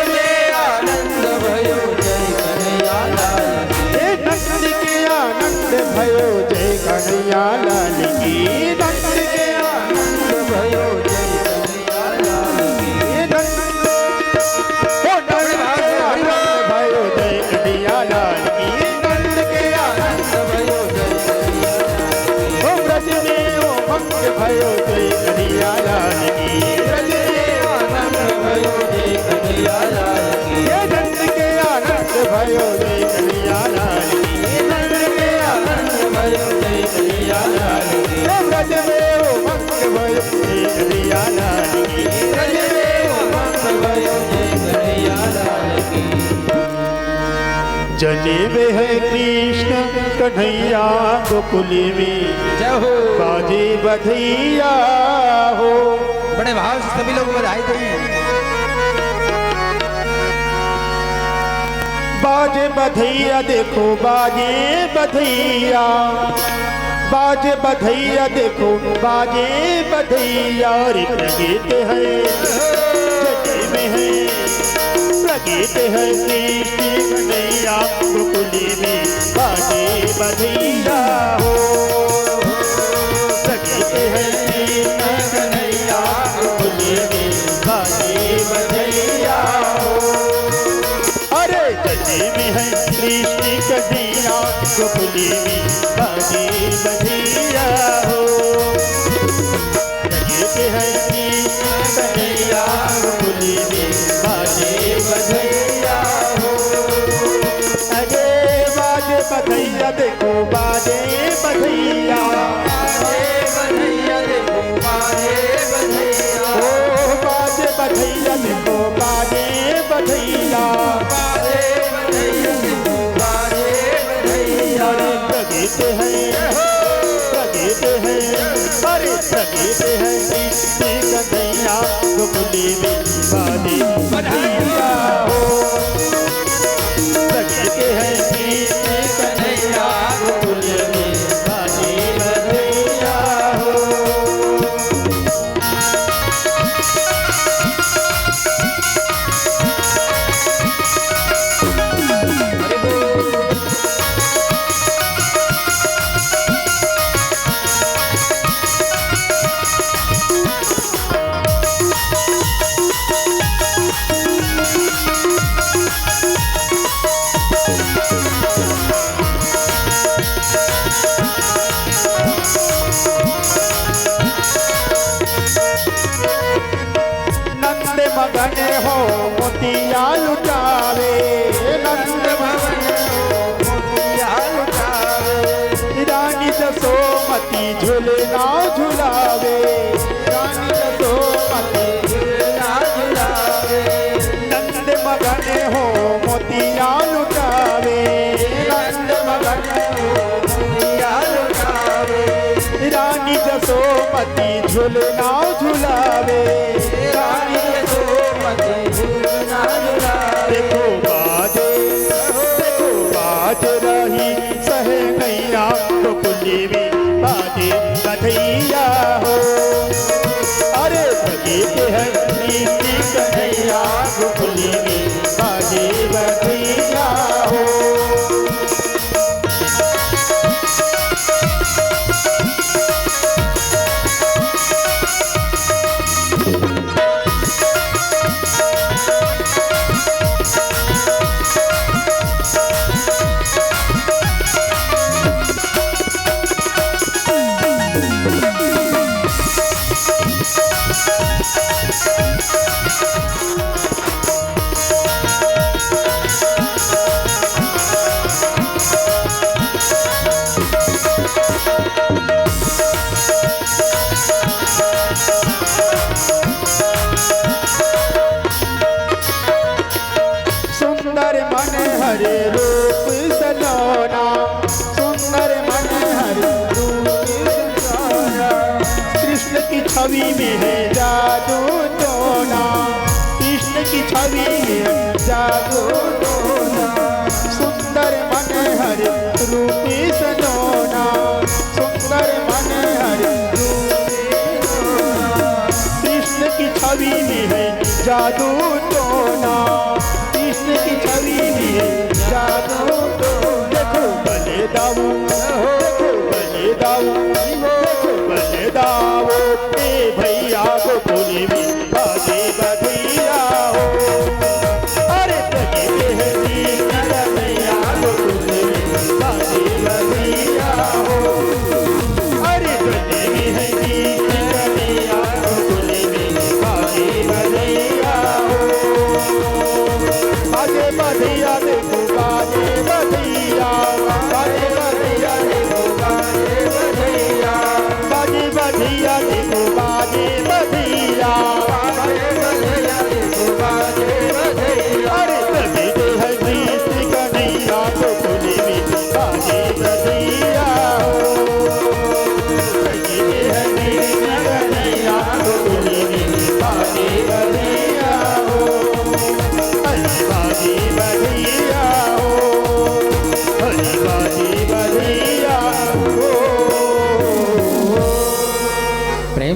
भयो जय कन्हैया लाल की नंद के आनंद भयो जय कन्हैया लाल की नंद के आनंद भयो जय कन्हैया लाल की नंद भयो जय कन्हैया लाल की नंद के आनंद भयो जय ओ ब्रज में उमंग भयो जय कन्हैया लाल की ब्रज में आनंद भयो जय कन्हैया लाल की भयो जय कन्हैया लाल की नंद के आनंद भयो जय कन्हैया लाल की ब्रज में उमंग भयो भयो जय कन्हैया लाल की। रजरे उमंग भयो जय कन्हैया लाल की। जने में है कृष्ण कन्हैया गोकुल में, जय हो। बाजे बधैया हो। बड़े भाव से सभी लोग बधाई दें। बाजे बधैया देखो बाजे बधैया, बाजे बधैया देखो बाजे बधैया। रे प्रगीत है जटे में है, प्रगीत है कृष्ण कन्हैया गोकुल में, बाजे बधैया हो। प्रगीत है कृष्ण कन्हैया गोकुल में, बाजे बधैया हो। अरे जटे में है कृष्ण कन्हैया गोकुल में, बाजे बधैया हो। प्रगीत है कृष्ण कन्हैया गोकुल में, बाजे बधैया हो। अरे बाजे बधैया देखो बाजे बधैया, बाजे बधैया देखो बाजे बधैया। ओ बाजे बधैया देखो बाजे बधैया। बाजे बधैया देखो बाजे बधैया। प्रगीत है प्रगीत है, अरे प्रगीत है कृष्ण कन्हैया गोकुल में, बाजे बधैया हो। प्रगीत है कृष्ण कन्हैया गोकुल में, बाजे बधैया हो। नंद मगन हो मोतिया लुटावे, नंद मगन हो मोतिया लुटावे। रानी जसोमती झूलना झुलावे, रानी जसोमती झूलना झुलावे। नंद मगन हो मोतिया लुटावे, नंद मगन हो मोतिया लुटावे। रानी जसोमती झूलना झुलावे, रानी जसोमती झूलना झुलावे। देखो बाज रही सहनैया गोकुल में, बाजे बधैया हो। अरे प्रगीत है कृष्ण कन्हैया गोकुल में, बाजे बधैया हो। सुंदर मन हरे रूप सलोना, सुंदर मन हरे रूप सलोना। कृष्ण की छवि में है जादू टोना, कृष्ण की छवि में है जादू टोना। सुंदर मन हरे रूप सलोना, सुंदर मन हरे रूप सलोना। कृष्ण की छवि में है जादू टोना, कृष्ण की छवि में जादू तो। देखो बले दाऊ, देखो बले दाऊ, देखो बले दाऊ। ए भैया गोकुल में, बाजे बधैया हो। अरे प्रगीत है कृष्ण कन्हैया गोकुल में, बाजे बधैया हो। अरे प्रगीत है कृष्ण कन्हैया गोकुल में, बाजे बधैया हो।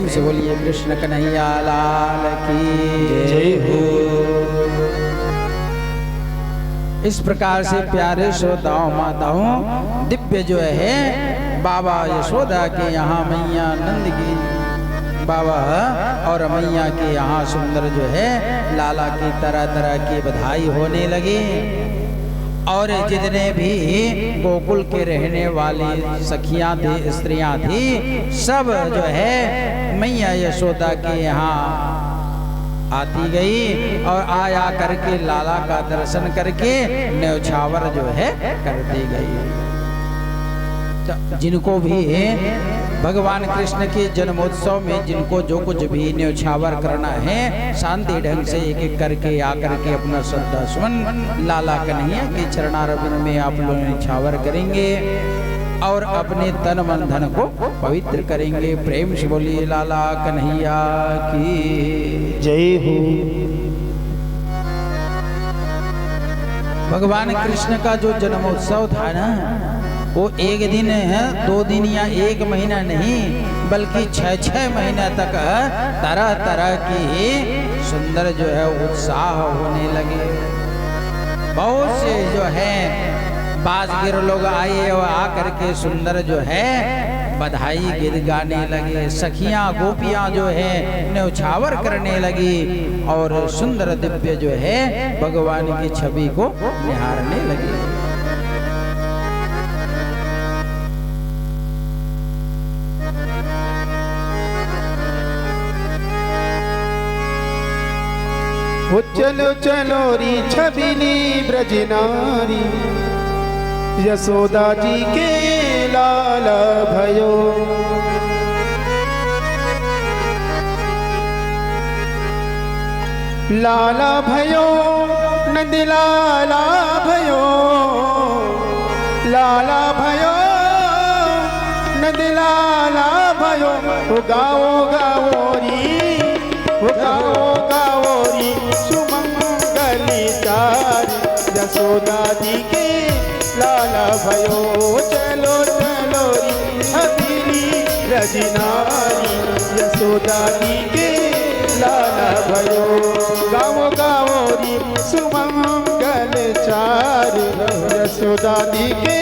से बोलिए कृष्ण कन्हैया लाल की जय हो। इस प्रकार से प्यारे श्रोताओं माताओं, दिव्य जो है बाबा यशोदा के यहाँ मैया नंद की बाबा और मैया के यहाँ सुंदर जो है लाला की तरह तरह की बधाई होने लगी। और जितने भी गोकुल के रहने वाली सखियां थी, स्त्रियां थी, सब जो है मैया यशोदा के यहाँ आती गई और आया करके लाला का दर्शन करके न्यौछावर जो है करती गई। जिनको भी भगवान कृष्ण के जन्मोत्सव में जिनको जो कुछ भी न्यौछावर करना है, शांति ढंग से एक एक करके आकर के अपना श्रद्धा सुमन लाला कन्हैया के चरणारविंद में आप लोग न्यौछावर करेंगे और अपने तन मन धन को पवित्र करेंगे। प्रेम से बोलिए लाला कन्हैया की जय हो। भगवान कृष्ण का जो जन्मोत्सव था ना, वो एक दिन है, 2 दिन या 1 महीना नहीं, बल्कि 6-6 महीना तक तरह तरह की सुंदर जो है उत्साह होने लगे। बहुत से जो है बाजगिर लोग आए और आकर के सुंदर जो है बधाई गीत गाने लगे। सखियां गोपियां जो है न्यौछावर करने लगी और सुंदर दिव्य जो है भगवान की छवि को निहारने लगी। वो चलो चलो री छबिली ब्रज नारी, यशोदा जी के लाला भयो। लाला भयो नंद लाला भयो, लाला भयो नंद लाला भयो। वो गाओ गाओ री, वो गाओ गाओ री सुमंगली चार, यशोदा जी के लाला भयो। चलो चलो री छबिली ब्रज नारी, यशोदा जी के लाला भयो। गाओ गाओ री सुमंगल चार, यशोदा जी के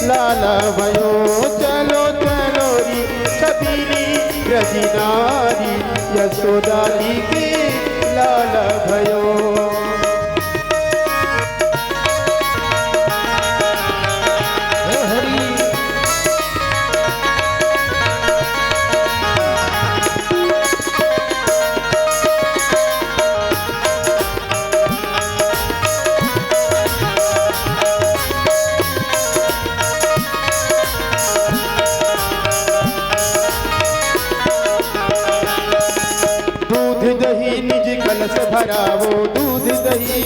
लाला भयो। चलो चलो री छबिली ब्रज नारी, यशोदा जी के लाला भयो। कलश भरावो, दूध दही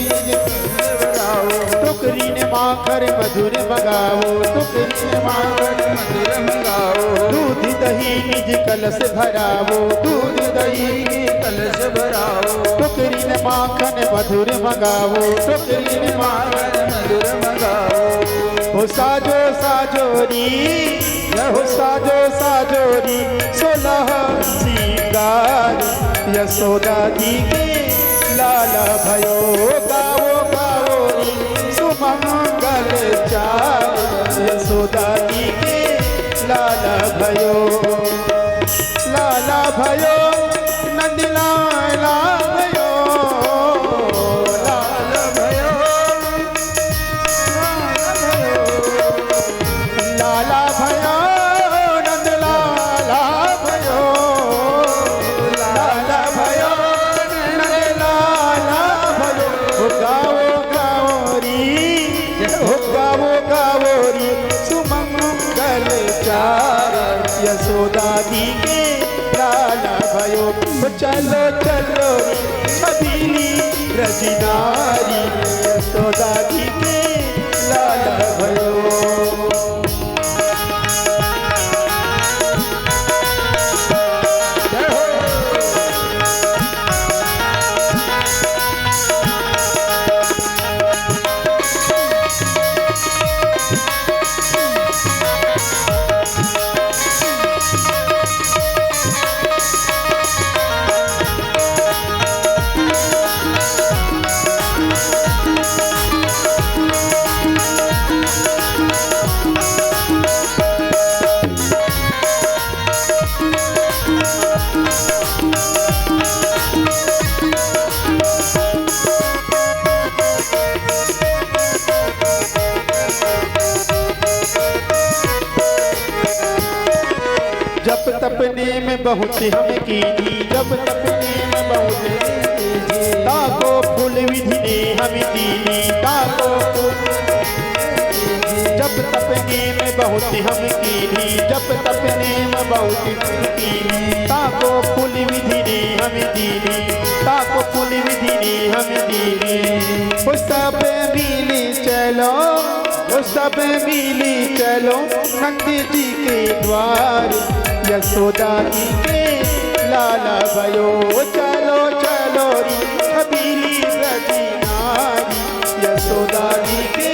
भरावो, टोकरी ने माखर मधुर मंगावो, टोकरी ने माखर मधुर मंगावो। दूध दही निज कलश भरावो, दूध दही कलश भरावो, टोकरी ने माखन मधुर मंगावो, टोकरी ने माखन मधुर मंगावो। हो साजो साजोरी, हो साजो साजोरी 16 सिंगार, यशोदा जी के लाला भयो। गाओ गाओ री सुमंगल चार, यशोदा जी के लाला भयो। लाला भयो नंद लाला भयो, लाला भयो, लाला भयो नंद लाला भयो, लाला भयो नंद लाला भयो। हो गाओ गाओ री, हो गाओ गाओ री सुमंगल चार, यशोदा जी के लाला भयो। चलो चलो छबिली ब्रज नारी, यशोदा जी के लाला भयो। तपने में बहुत हम कीनी, जप तपने में बहुत ताको फूल विधि ने हम दीनी, ताको जप तपने में बहुत हम कीनी, जप तपने में बहुत कीनी, ताको फूल विधि ने हम दीनी, ताको फूल विधि ने हम दीनी। वो सब मिली चलो, वो सब मिली चलो नंद जी के द्वार, यशोदा जी के लाला भयो। चलो चलो री छबीली ब्रजी नारी, यशोदा जी के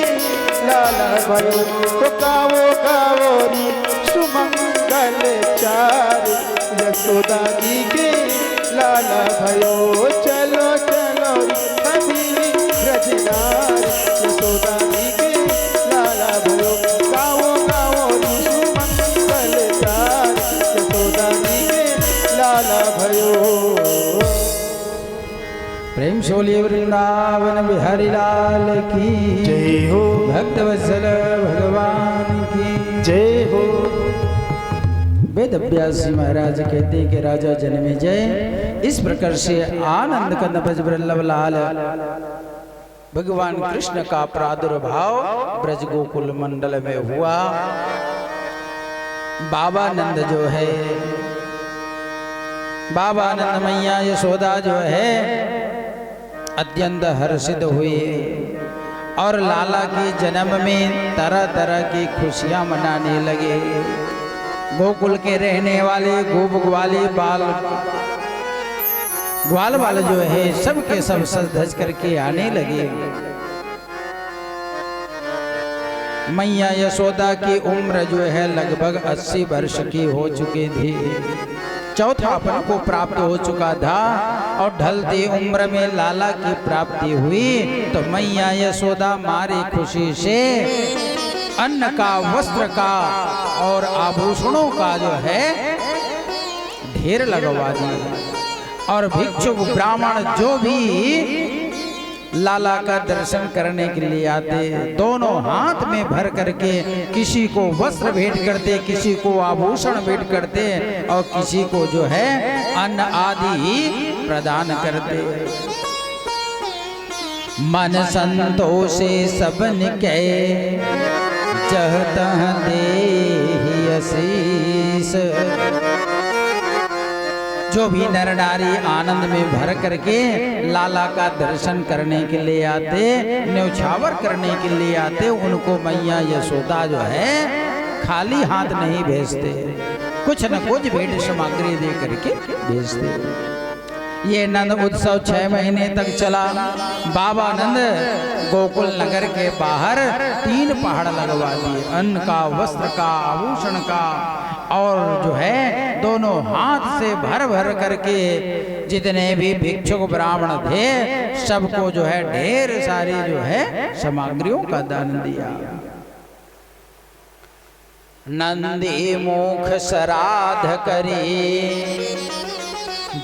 लाला भयो। तो गावो गावो री सुमंगल चार, यशोदा जी के लाला भयो। चलो चलो री छबीली ब्रजी नारी, यशोदा जी के लाला भयो। गावो गावो री सुमंगल चार, यशोदा जी के लाला भयो। प्रेम से बोलिए वृंदावन बिहारी लाल की जय हो, भक्त वत्सल भगवान की जय हो। वेद व्यास जी महाराज कहते हैं कि राजा जन्मेजय इस प्रकार से आनंद कंद ब्रज वल्लभ लाल भगवान कृष्ण का प्रादुर्भाव ब्रज गोकुल मंडल में हुआ। बाबा नंद जो है, बाबा नंद मैया यशोदा जो है अत्यंत हर्षित हुए और लाला के जन्म में तरह तरह की खुशियां मनाने लगे। गोकुल के रहने वाले गोप ग्वाले बाल ग्वाल वाले जो है सब के सब सज धज करके आने लगे। मैया यशोदा की उम्र जो है लगभग 80 वर्ष की हो चुकी थी, चौथापन को प्राप्त हो चुका था और ढलती उम्र में लाला की प्राप्ति हुई तो मैया यशोदा मारी खुशी से अन्न का, वस्त्र का और आभूषणों का जो है ढेर लगवा दिया। और भिक्षुक ब्राह्मण जो भी लाला का दर्शन करने के लिए आते, दोनों हाथ में भर करके किसी को वस्त्र भेंट करते, किसी को आभूषण भेंट करते और किसी को जो है अन्न आदि प्रदान करते। मन संतोषे सबन के जहतह देहि आशीष। जो भी नर नारी आनंद में भर करके लाला का दर्शन करने के लिए आते, न्यौछावर करने के लिए आते, उनको मैया यशोदा जो है खाली हाथ नहीं भेजते, कुछ न कुछ भेंट सामग्री दे करके भेजते। ये नंद उत्सव 6 महीने तक चला। बाबा नंद गोकुल नगर के बाहर 3 पहाड़ लगवा दिए, अन्न का, वस्त्र का, आभूषण का और जो है दोनों हाथ से भर भर करके जितने भी भिक्षुक ब्राह्मण थे सबको जो है ढेर सारी जो है सामग्रियों का दान दिया। नंदी मुख श्राद्ध करी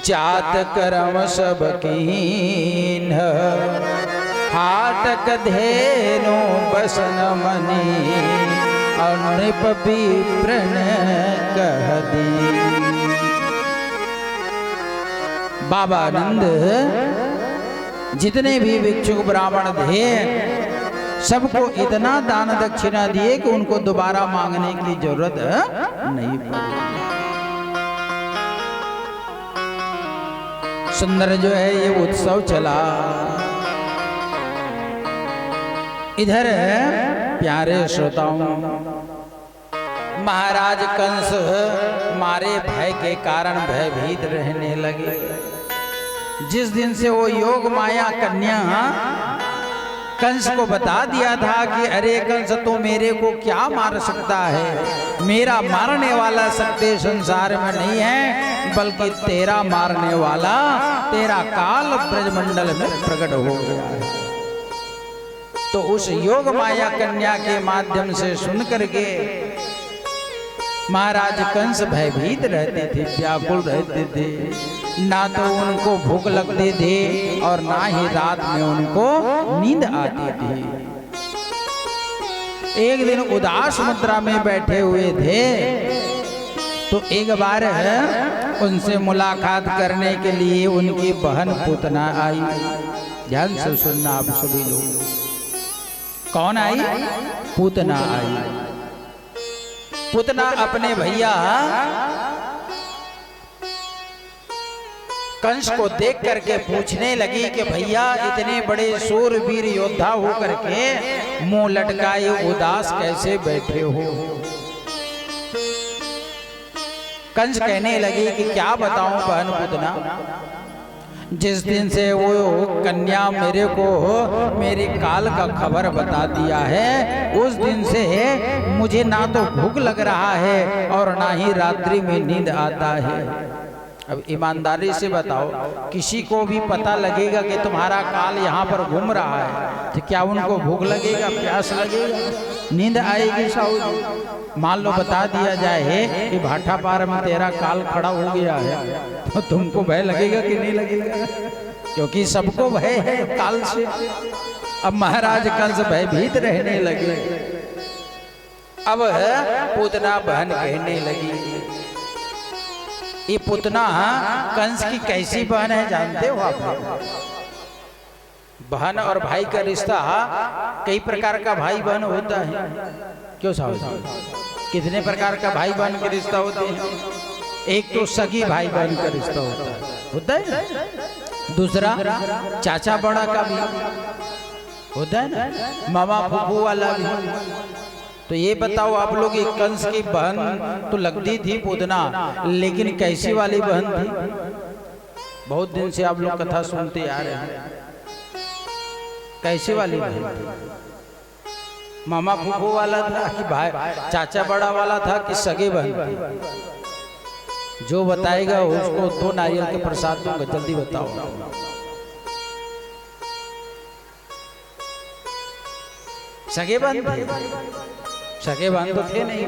जात कर्म सब कीन, हाटक धेनु बसन मनी नृप विप्रण कह दी। बाबा नंद जितने भी भिक्षुक ब्राह्मण थे सबको इतना दान दक्षिणा दिए कि उनको दोबारा मांगने की जरूरत नहीं पड़ी। सुंदर जो है ये उत्सव चला। इधर प्यारे श्रोताओं, महाराज कंस मारे भय के कारण भयभीत रहने लगे। जिस दिन से वो योग माया कन्या कंस को बता दिया था कि अरे कंस तो मेरे को क्या मार सकता है, मेरा मारने वाला शक्ति संसार में नहीं है बल्कि तेरा मारने वाला तेरा काल ब्रजमंडल में प्रकट हो गया है। तो उस योग माया कन्या के माध्यम से सुन करके महाराज कंस भयभीत रहते थे, व्याकुल रहते थे। ना तो उनको भूख लगती थी और ना ही रात में उनको नींद आती थी। एक दिन उदास मुद्रा में बैठे हुए थे तो एक बार उनसे मुलाकात करने के लिए उनकी बहन पूतना आई। ध्यान से सुनना आप सभी लोग। कौन आई? पूतना आई। पूतना अपने भैया कंस को देख करके पूछने लगी कि भैया इतने बड़े शूरवीर योद्धा होकर के मुंह लटकाए उदास कैसे बैठे हो? कंस कहने लगी कि क्या बताऊं बहन पूतना, जिस दिन से वो कन्या मेरे को मेरे काल का खबर बता दिया है, उस दिन से मुझे ना तो भूख लग रहा है और ना ही रात्रि में नींद आता है। अब ईमानदारी से बताओ, किसी को भी पता लगेगा कि तुम्हारा काल यहाँ पर घूम रहा है तो क्या उनको भूख लगेगा, प्यास लगेगा, नींद आएगी? साहू मान लो बता दिया जाए कि भाटा पार में तेरा काल खड़ा हो गया है, तो तुमको भय लगेगा कि नहीं लगेगा? क्योंकि सबको भय है काल से। अब महाराज कंस भयभीत रहने लगे। अब पूतना बहन कहने लगी, ये पूतना कंस की कैसी बहन है जानते हो आप? बहन और भाई का रिश्ता कई प्रकार का भाई बहन होता है। क्यों साहब? कितने प्रकार का भाई बहन के रिश्ता होते हैं? एक तो सगी भाई बहन का रिश्ता होता है दूसरा चाचा बड़ा का भी होता है ना, मामा फूफू वाला भी। तो ये बताओ आप लोग, एक कंस की बहन तो लगती थी पूतना, लेकिन कैसी वाली बहन थी? बहुत दिन से आप लोग कथा सुनते आ रहे हैं। कैसी वाली बहन थी? मामा फूफू वाला था कि भाई चाचा बड़ा वाला था कि सगे बहन थी? जो बताएगा उसको 2 नारियल के प्रसाद दूंगा। जल्दी बताओ। सगे बहन थे? सगे बहन तो थे नहीं,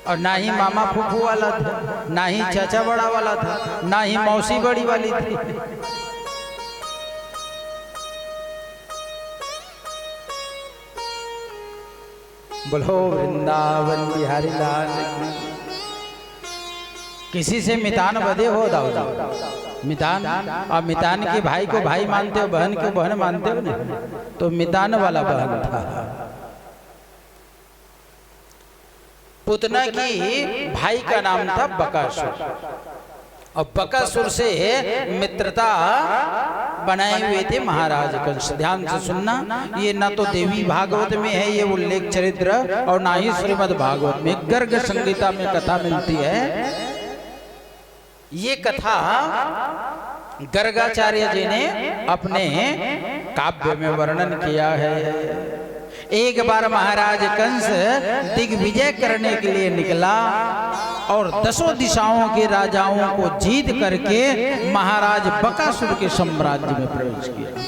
और ना ही मामा फूफू वाला था, ना ही चाचा बड़ा वाला था, ना ही मौसी बड़ी वाली थी। बोलो वृंदावन बिहारी लाल। किसी से मितान बदे हो दाऊदा? मितान, और मितान के भाई को भाई मानते हो, बहन को बहन मानते हो ना? तो मितान वाला बहन था। पूतना की भाई का नाम था बकासुर, और बकासुर से मित्रता बनाए हुए थे महाराज कंस। ध्यान से सुनना, ये ना तो देवी भागवत में है ये उल्लेख चरित्र, और ना ही श्रीमद् भागवत में। गर्ग संहिता में कथा मिलती है। ये कथा गर्गाचार्य जी ने अपने काव्य में वर्णन किया है। एक बार महाराज कंस दिग्विजय करने के लिए निकला और 10 दिशाओं के राजाओं को जीत करके महाराज बकासुर के साम्राज्य में प्रवेश किया।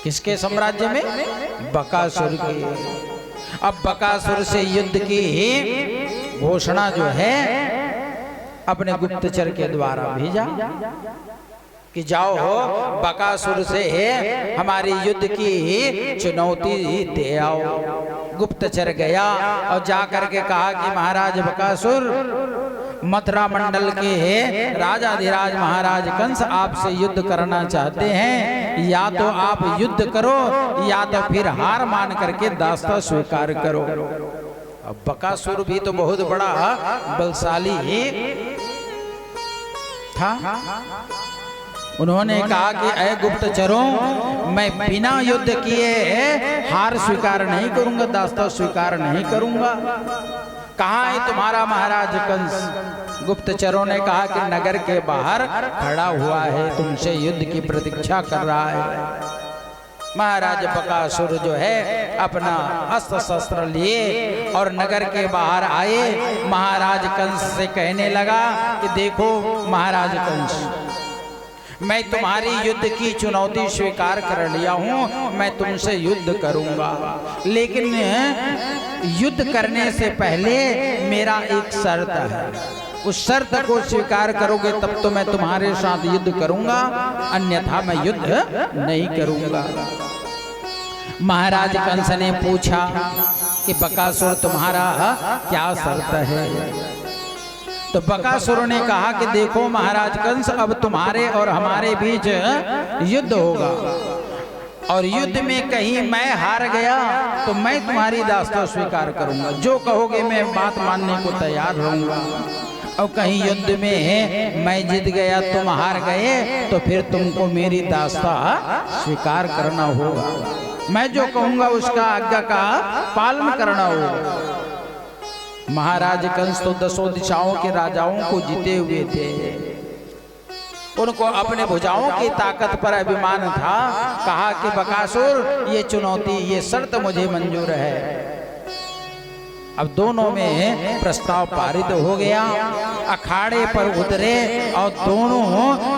किसके साम्राज्य में? बकासुर के। अब बकासुर से युद्ध की घोषणा जो है अपने गुप्तचर के द्वारा भेजा कि जाओ हो बकासुर से हमारी युद्ध की चुनौती दे आओ। गुप्तचर गया और जाकर के कहा कि महाराज बकासुर, मथुरा मंडल के राजाधिराज महाराज कंस आपसे युद्ध करना चाहते हैं। या तो आप युद्ध करो या तो फिर हार मान करके दास्ता स्वीकार करो। अब बकासुर भी तो बहुत बड़ा बलशाली था। उन्होंने कहा कि अय गुप्तचरों, मैं बिना युद्ध किए हार स्वीकार नहीं करूंगा, दास्ता स्वीकार नहीं करूंगा। कहाँ है तुम्हारा महाराज कंस? गुप्तचरों ने कहा कि नगर के बाहर खड़ा हुआ है, तुमसे युद्ध की प्रतीक्षा कर रहा है। महाराज बकासुर जो है अपना अस्त्र शस्त्र लिए और नगर के बाहर आए। महाराज कंस से कहने लगा कि देखो महाराज कंस, मैं तुम्हारी युद्ध की चुनौती स्वीकार कर लिया हूं, मैं तुमसे युद्ध करूंगा, लेकिन युद्ध करने से पहले मेरा एक शर्त है। उस शर्त को स्वीकार करोगे तब तो मैं तुम्हारे साथ युद्ध करूंगा, अन्यथा मैं युद्ध नहीं करूंगा। महाराज कंस ने पूछा कि बकासुर तुम्हारा क्या शर्त है? तो बकासुर ने कहा कि देखो महाराज कंस, अब तुम्हारे और हमारे बीच युद्ध होगा, और युद्ध में कहीं मैं हार गया तो मैं तुम्हारी दास्ता स्वीकार करूंगा, जो कहोगे मैं बात मानने को तैयार रहूंगा। और कहीं युद्ध में मैं जीत गया तुम हार गए तो फिर तुमको मेरी दास्ता स्वीकार करना होगा, मैं जो कहूंगा उसका आज्ञा का पालन करना होगा। महाराज कंस तो 10 दिशाओं के राजाओं को जीते हुए थे, उनको अपने भुजाओं की ताकत पर अभिमान था। कहा कि बकासुर, ये चुनौती, ये शर्त मुझे मंजूर है। अब दोनों में प्रस्ताव पारित हो गया, अखाड़े पर उतरे और दोनों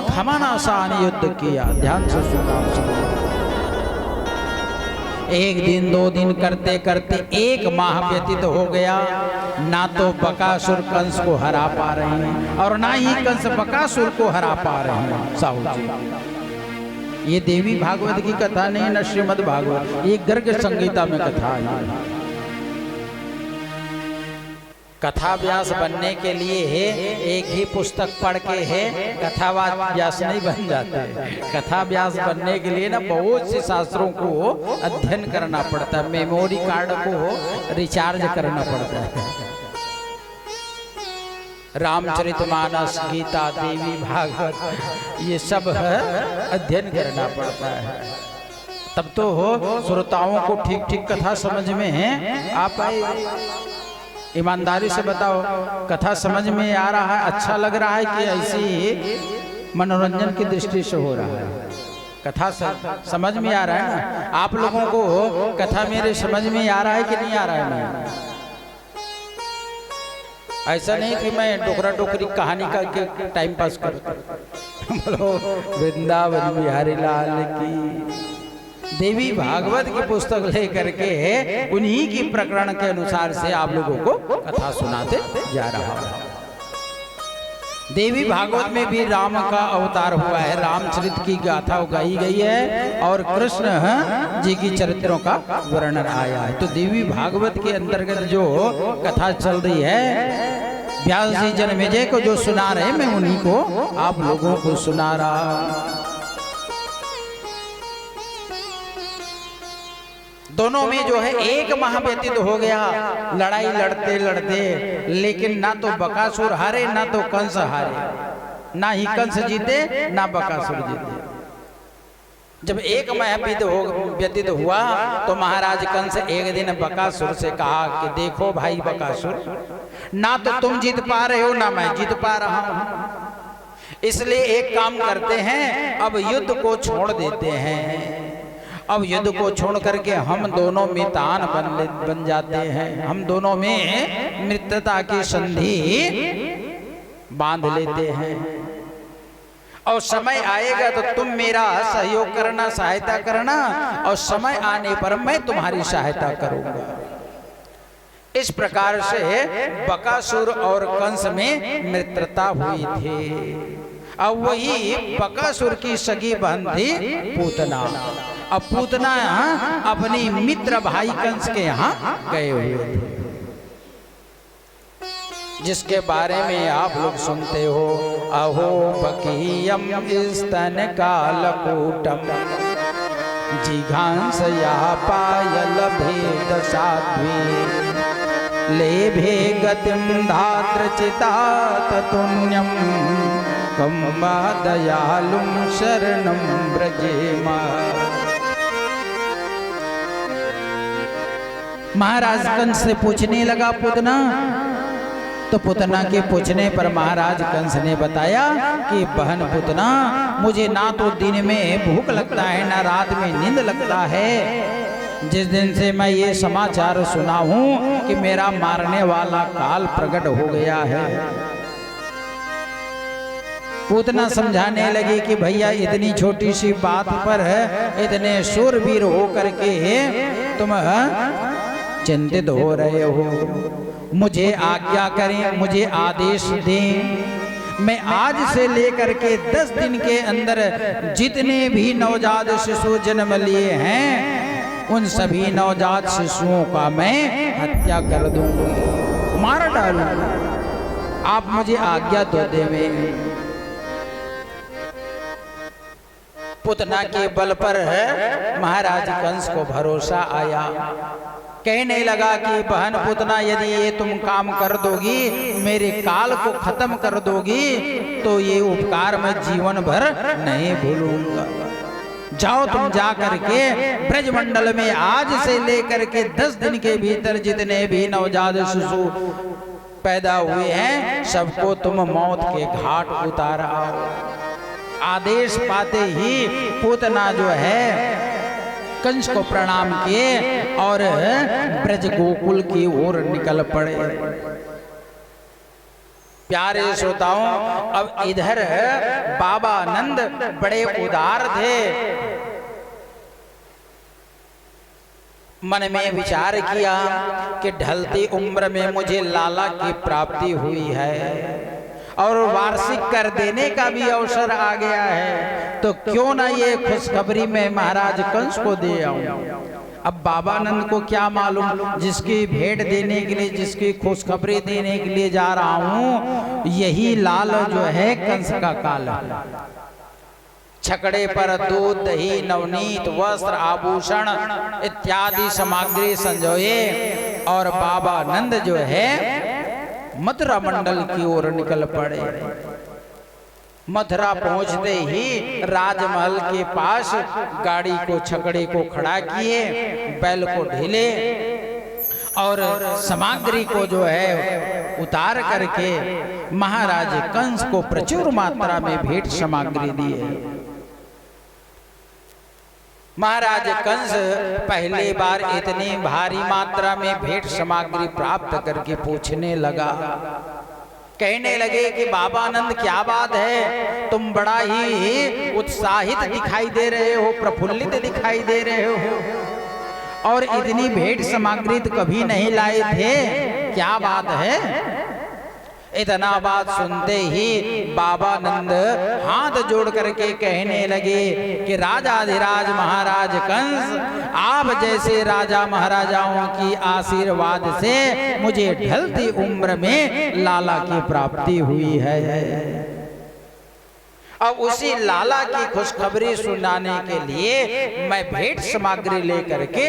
घमासान युद्ध किया। ध्यान से सुनो। 1 दिन 2 दिन करते करते 1 माह व्यतीत हो गया, ना तो बकासुर कंस को हरा पा रहे हैं और ना ही कंस बकासुर को हरा पा रहे हैं। साहू जी, ये देवी भागवत की कथा नहीं, न श्रीमद् भागवत, ये गर्ग संगीता में कथा है। कथा व्यास बनने के लिए एक ही पुस्तक पढ़ के कथा व्यास नहीं बन जाते। कथा व्यास बनने के लिए ना बहुत से शास्त्रों को अध्ययन करना पड़ता है, मेमोरी कार्ड को रिचार्ज करना पड़ता है। रामचरितमानस, गीता, देवी भागवत, ये सब अध्ययन करना पड़ता है, तब तो श्रोताओं को ठीक ठीक कथा समझ में आ पाए। ईमानदारी से बताओ, कथा समझ में आ रहा है, अच्छा लग रहा है कि ऐसे ही मनोरंजन की दृष्टि से हो रहा है? कथा समझ में आ रहा है ना? आप लोगों को कथा मेरे समझ में आ रहा है कि नहीं आ रहा है? नहीं, ऐसा नहीं कि मैं डोकरा डोकरी कहानी का टाइम पास करता। बोलो वृंदावन बिहारी लाल की। देवी भागवत की पुस्तक लेकर के उन्हीं की प्रकरण के अनुसार से आप लोगों को कथा सुनाते जा रहा हूं। देवी भागवत में भी राम का अवतार हुआ है, रामचरित की गाथा गाई गई है और कृष्ण जी की चरित्रों का वर्णन आया है। तो देवी भागवत के अंतर्गत जो कथा चल रही है, व्यास जी जन्मेजय को जो सुना रहे, मैं उन्हीं को आप लोगों को सुना रहा। दोनों में जो है 1 माह व्यतीत हो गया, लड़ाई लड़ते लड़ते, लेकिन ना तो बकासुर हारे ना तो कंस हारे, ना ही कंस जीते ना बकासुर जीते। जब 1 माह व्यतीत हुआ तो महाराज कंस एक दिन बकासुर से कहा कि देखो भाई बकासुर, ना तो तुम जीत पा रहे हो ना मैं जीत पा रहा हूं, इसलिए एक काम करते हैं, अब युद्ध को छोड़ देते हैं। अब युद्ध को छोड़ करके हम दोनों मितान बन जाते हैं, हम दोनों में मित्रता की संधि बांध लेते हैं, और समय आएगा तो तुम मेरा सहयोग करना, सहायता करना, और समय आने पर मैं तुम्हारी सहायता करूंगा। इस प्रकार से बकासुर और कंस में मित्रता हुई थी। अब वही बकासुर की सगी बहन थी पूतना। अब पूतना अपनी मित्र भाई कंस के यहाँ गए हुए थे, जिसके बारे में आप लोग सुनते हो, अहो बकीयम स्तन कालकूटम जिघांस या पायल भेद साध्वी लेभे गतिम धात्र चिता ततुन्यम कम्बा दयालुम शरणम ब्रजेमा। महाराज कंस से पूछने लगा पूतना, तो पूतना के पूछने पर महाराज कंस ने बताया कि बहन पूतना, मुझे ना तो दिन में भूख लगता है ना रात में नींद लगता है। जिस दिन से मैं ये समाचार सुना हूं कि मेरा मारने वाला काल प्रकट हो गया है। पूतना समझाने लगी कि भैया इतनी छोटी सी बात पर इतने शूरवीर होकर के तुम चिंतित हो रहे हो, मुझे आज्ञा करें, मुझे आदेश दें। मैं आज से लेकर के 10 दिन के अंदर जितने भी नवजात शिशु जन्म लिए हैं, उन सभी नवजात शिशुओं का मैं हत्या कर दूंगी, मार डालूंगी। आप मुझे आज्ञा तो देवे। पुतना के बल पर है महाराज कंस को भरोसा आया, कहने लगा कि बहन पुतना यदि ये तुम काम कर दोगी, मेरे काल को खत्म कर दोगी, तो ये उपकार मैं जीवन भर नहीं भूलूंगा। जाओ तुम जा करके ब्रजमंडल में आज से लेकर के 10 दिन के भीतर जितने भी नवजात शिशु पैदा हुए हैं सबको तुम मौत के घाट उतार आओ। आदेश पाते ही पूतना जो है कंस को प्रणाम किए और ब्रज गोकुल की ओर निकल पड़े। प्यारे श्रोताओं, अब इधर बाबा नंद बड़े उदार थे। मन में विचार किया कि ढलती उम्र में मुझे लाला की प्राप्ति हुई है और वार्षिक कर देने का भी अवसर आ गया है, तो क्यों ना ये खुशखबरी में महाराज कंस को दे आऊं। अब बाबा नंद को क्या मालूम, जिसकी भेंट देने के लिए, जिसकी खुशखबरी देने के लिए जा रहा हूं, यही लाल जो है कंस का काल है। छकड़े पर दूध, दही, नवनीत, वस्त्र, आभूषण इत्यादि सामग्री संजोए और बाबा नंद जो है मथुरा मंडल की ओर निकल पड़े। मथुरा पहुंचते ही राजमहल के पास गाड़ी को, छकड़े को खड़ा किए, बैल को ढीले और सामग्री को जो है उतार करके महाराज कंस को प्रचुर मात्रा में भेंट सामग्री दिए। महाराज कंस पहली बार इतनी भारी मात्रा में भेंट सामग्री प्राप्त करके पूछने लगा, कहने लगे कि बाबा नंद क्या बात है, तुम बड़ा ही उत्साहित दिखाई दे रहे हो, प्रफुल्लित दिखाई दे रहे हो और इतनी भेंट सामग्री तो कभी नहीं लाए थे, क्या बात है। इतना बात सुनते ही बाबा नंद हाथ जोड़ करके कहने लगे कि राजाधिराज महाराज कंस, आप जैसे राजा महाराजाओं की आशीर्वाद से मुझे ढलती उम्र में लाला की प्राप्ति हुई है। अब उसी लाला की खुशखबरी सुनाने के लिए मैं भेंट सामग्री लेकर के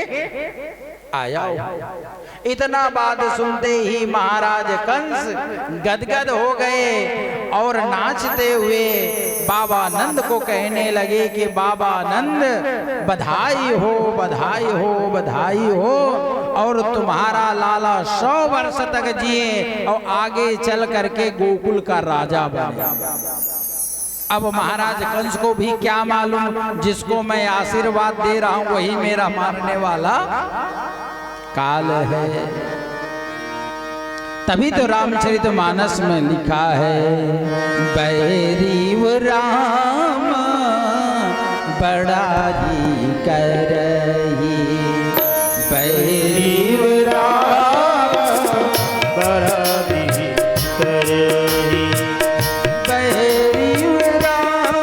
आया हूं। इतना बात सुनते ही महाराज कंस गदगद हो गए और नाचते हुए बाबा नंद को कहने लगे कि बाबा नंद बधाई हो, बधाई हो, बधाई हो और तुम्हारा लाला 100 वर्ष तक जिए और आगे चल करके गोकुल का राजा बने। अब महाराज कंस को भी क्या मालूम, जिसको मैं आशीर्वाद दे रहा हूं वही मेरा मारने वाला काल है। तभी तो रामचरितमानस में लिखा है, बैरीव राम बड़ाई करही, बैरीव राम बड़ाई करही, बैरीव राम,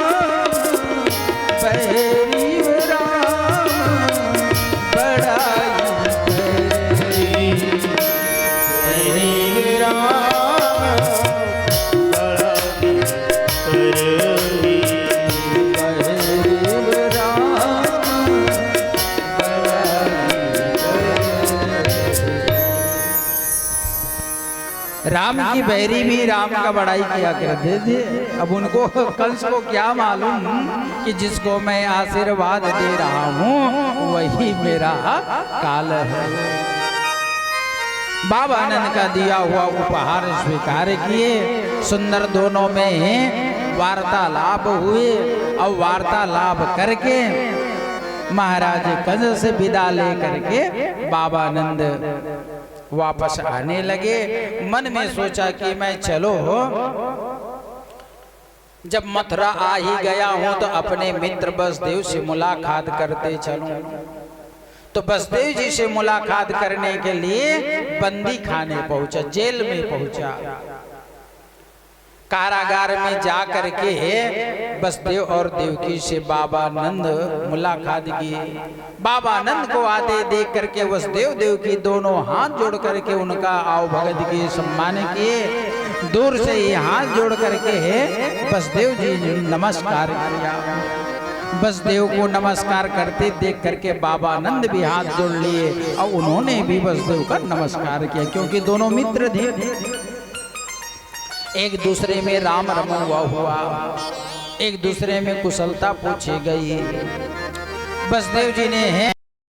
बैरीव राम बड़ाई राम की बैरी भी राम का बड़ाई किया करते थे। अब उनको कंस को क्या मालूम कि जिसको मैं आशीर्वाद दे रहा हूँ वही मेरा काल है। बाबा नंद का दिया हुआ उपहार स्वीकार किए, सुंदर दोनों में वार्तालाप हुए और वार्तालाप करके महाराज कंस से विदा लेकर के बाबा नंद वापस आने लगे। मन में सोचा कि मैं चलो जब मथुरा आ ही गया हूं तो अपने मित्र बसदेव से मुलाकात करते चलूं। तो बसदेव जी से मुलाकात करने के लिए बंदी खाने पहुंचा, जेल में पहुंचा। कारागार में जा करके बसदेव और देवकी से बाबा नंद मुलाकात की। बाबा नंद को आते देख करके वसुदेव देवकी दोनों हाथ जोड़ करके उनका आवभगत किए, सम्मान किए। दूर से ही हाथ जोड़ करके बसदेव जी ने नमस्कार किया। बसदेव को नमस्कार करते देख करके बाबा आनंद भी हाथ जोड़ लिए और उन्होंने भी बसदेव का नमस्कार किया, क्योंकि दोनों मित्र थे, एक दूसरे में राम रमुआ हुआ, एक दूसरे में कुशलता पूछी गई। बसदेव जी ने